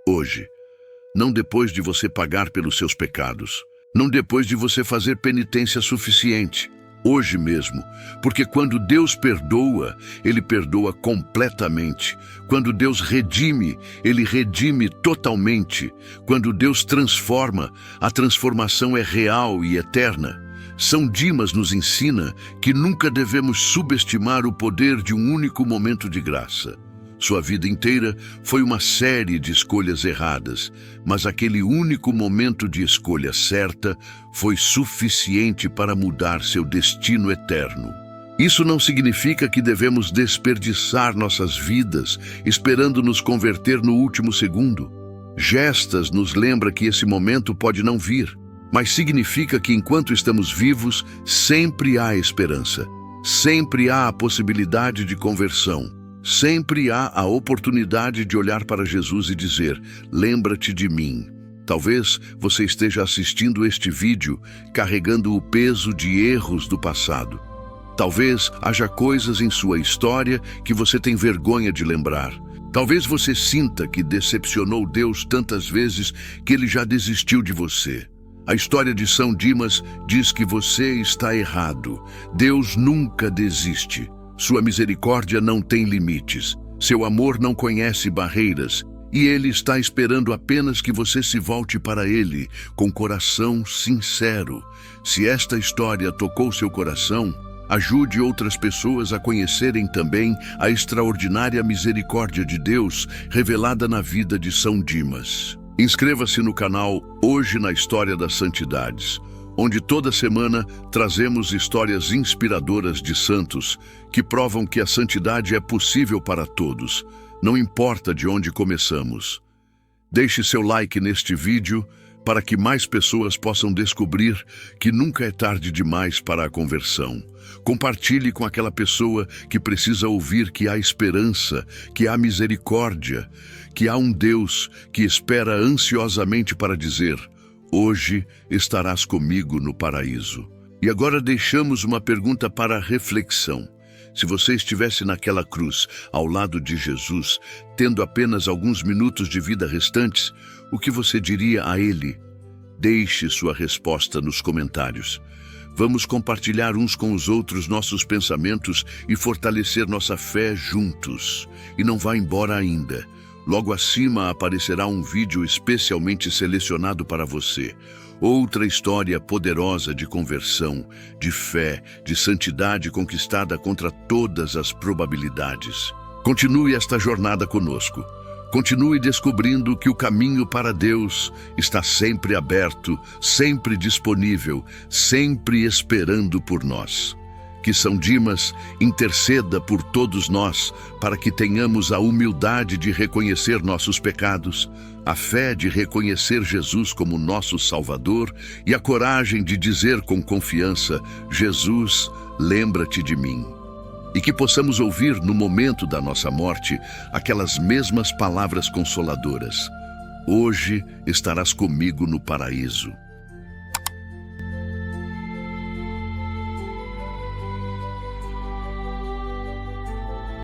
Hoje, não depois de você pagar pelos seus pecados, não depois de você fazer penitência suficiente. Hoje mesmo, porque quando Deus perdoa, Ele perdoa completamente. Quando Deus redime, Ele redime totalmente. Quando Deus transforma, a transformação é real e eterna. São Dimas nos ensina que nunca devemos subestimar o poder de um único momento de graça. Sua vida inteira foi uma série de escolhas erradas, mas aquele único momento de escolha certa foi suficiente para mudar seu destino eterno. Isso não significa que devemos desperdiçar nossas vidas esperando nos converter no último segundo. Gestas nos lembra que esse momento pode não vir, mas significa que enquanto estamos vivos, sempre há esperança, sempre há a possibilidade de conversão. Sempre há a oportunidade de olhar para Jesus e dizer: lembra-te de mim. Talvez você esteja assistindo este vídeo carregando o peso de erros do passado. Talvez haja coisas em sua história que você tem vergonha de lembrar. Talvez você sinta que decepcionou Deus tantas vezes que Ele já desistiu de você. A história de São Dimas diz que você está errado. Deus nunca desiste. Sua misericórdia não tem limites, seu amor não conhece barreiras, e Ele está esperando apenas que você se volte para Ele com coração sincero. Se esta história tocou seu coração, ajude outras pessoas a conhecerem também a extraordinária misericórdia de Deus revelada na vida de São Dimas. Inscreva-se no canal Hoje na História das Santidades, onde toda semana trazemos histórias inspiradoras de santos que provam que a santidade é possível para todos, não importa de onde começamos. Deixe seu like neste vídeo para que mais pessoas possam descobrir que nunca é tarde demais para a conversão. Compartilhe com aquela pessoa que precisa ouvir que há esperança, que há misericórdia, que há um Deus que espera ansiosamente para dizer: hoje estarás comigo no paraíso. E agora deixamos uma pergunta para reflexão. Se você estivesse naquela cruz, ao lado de Jesus, tendo apenas alguns minutos de vida restantes, o que você diria a Ele? Deixe sua resposta nos comentários. Vamos compartilhar uns com os outros nossos pensamentos e fortalecer nossa fé juntos. E não vá embora ainda. Logo acima aparecerá um vídeo especialmente selecionado para você. Outra história poderosa de conversão, de fé, de santidade conquistada contra todas as probabilidades. Continue esta jornada conosco. Continue descobrindo que o caminho para Deus está sempre aberto, sempre disponível, sempre esperando por nós. Que São Dimas interceda por todos nós para que tenhamos a humildade de reconhecer nossos pecados, a fé de reconhecer Jesus como nosso Salvador e a coragem de dizer com confiança: Jesus, lembra-te de mim. E que possamos ouvir no momento da nossa morte aquelas mesmas palavras consoladoras: hoje estarás comigo no paraíso.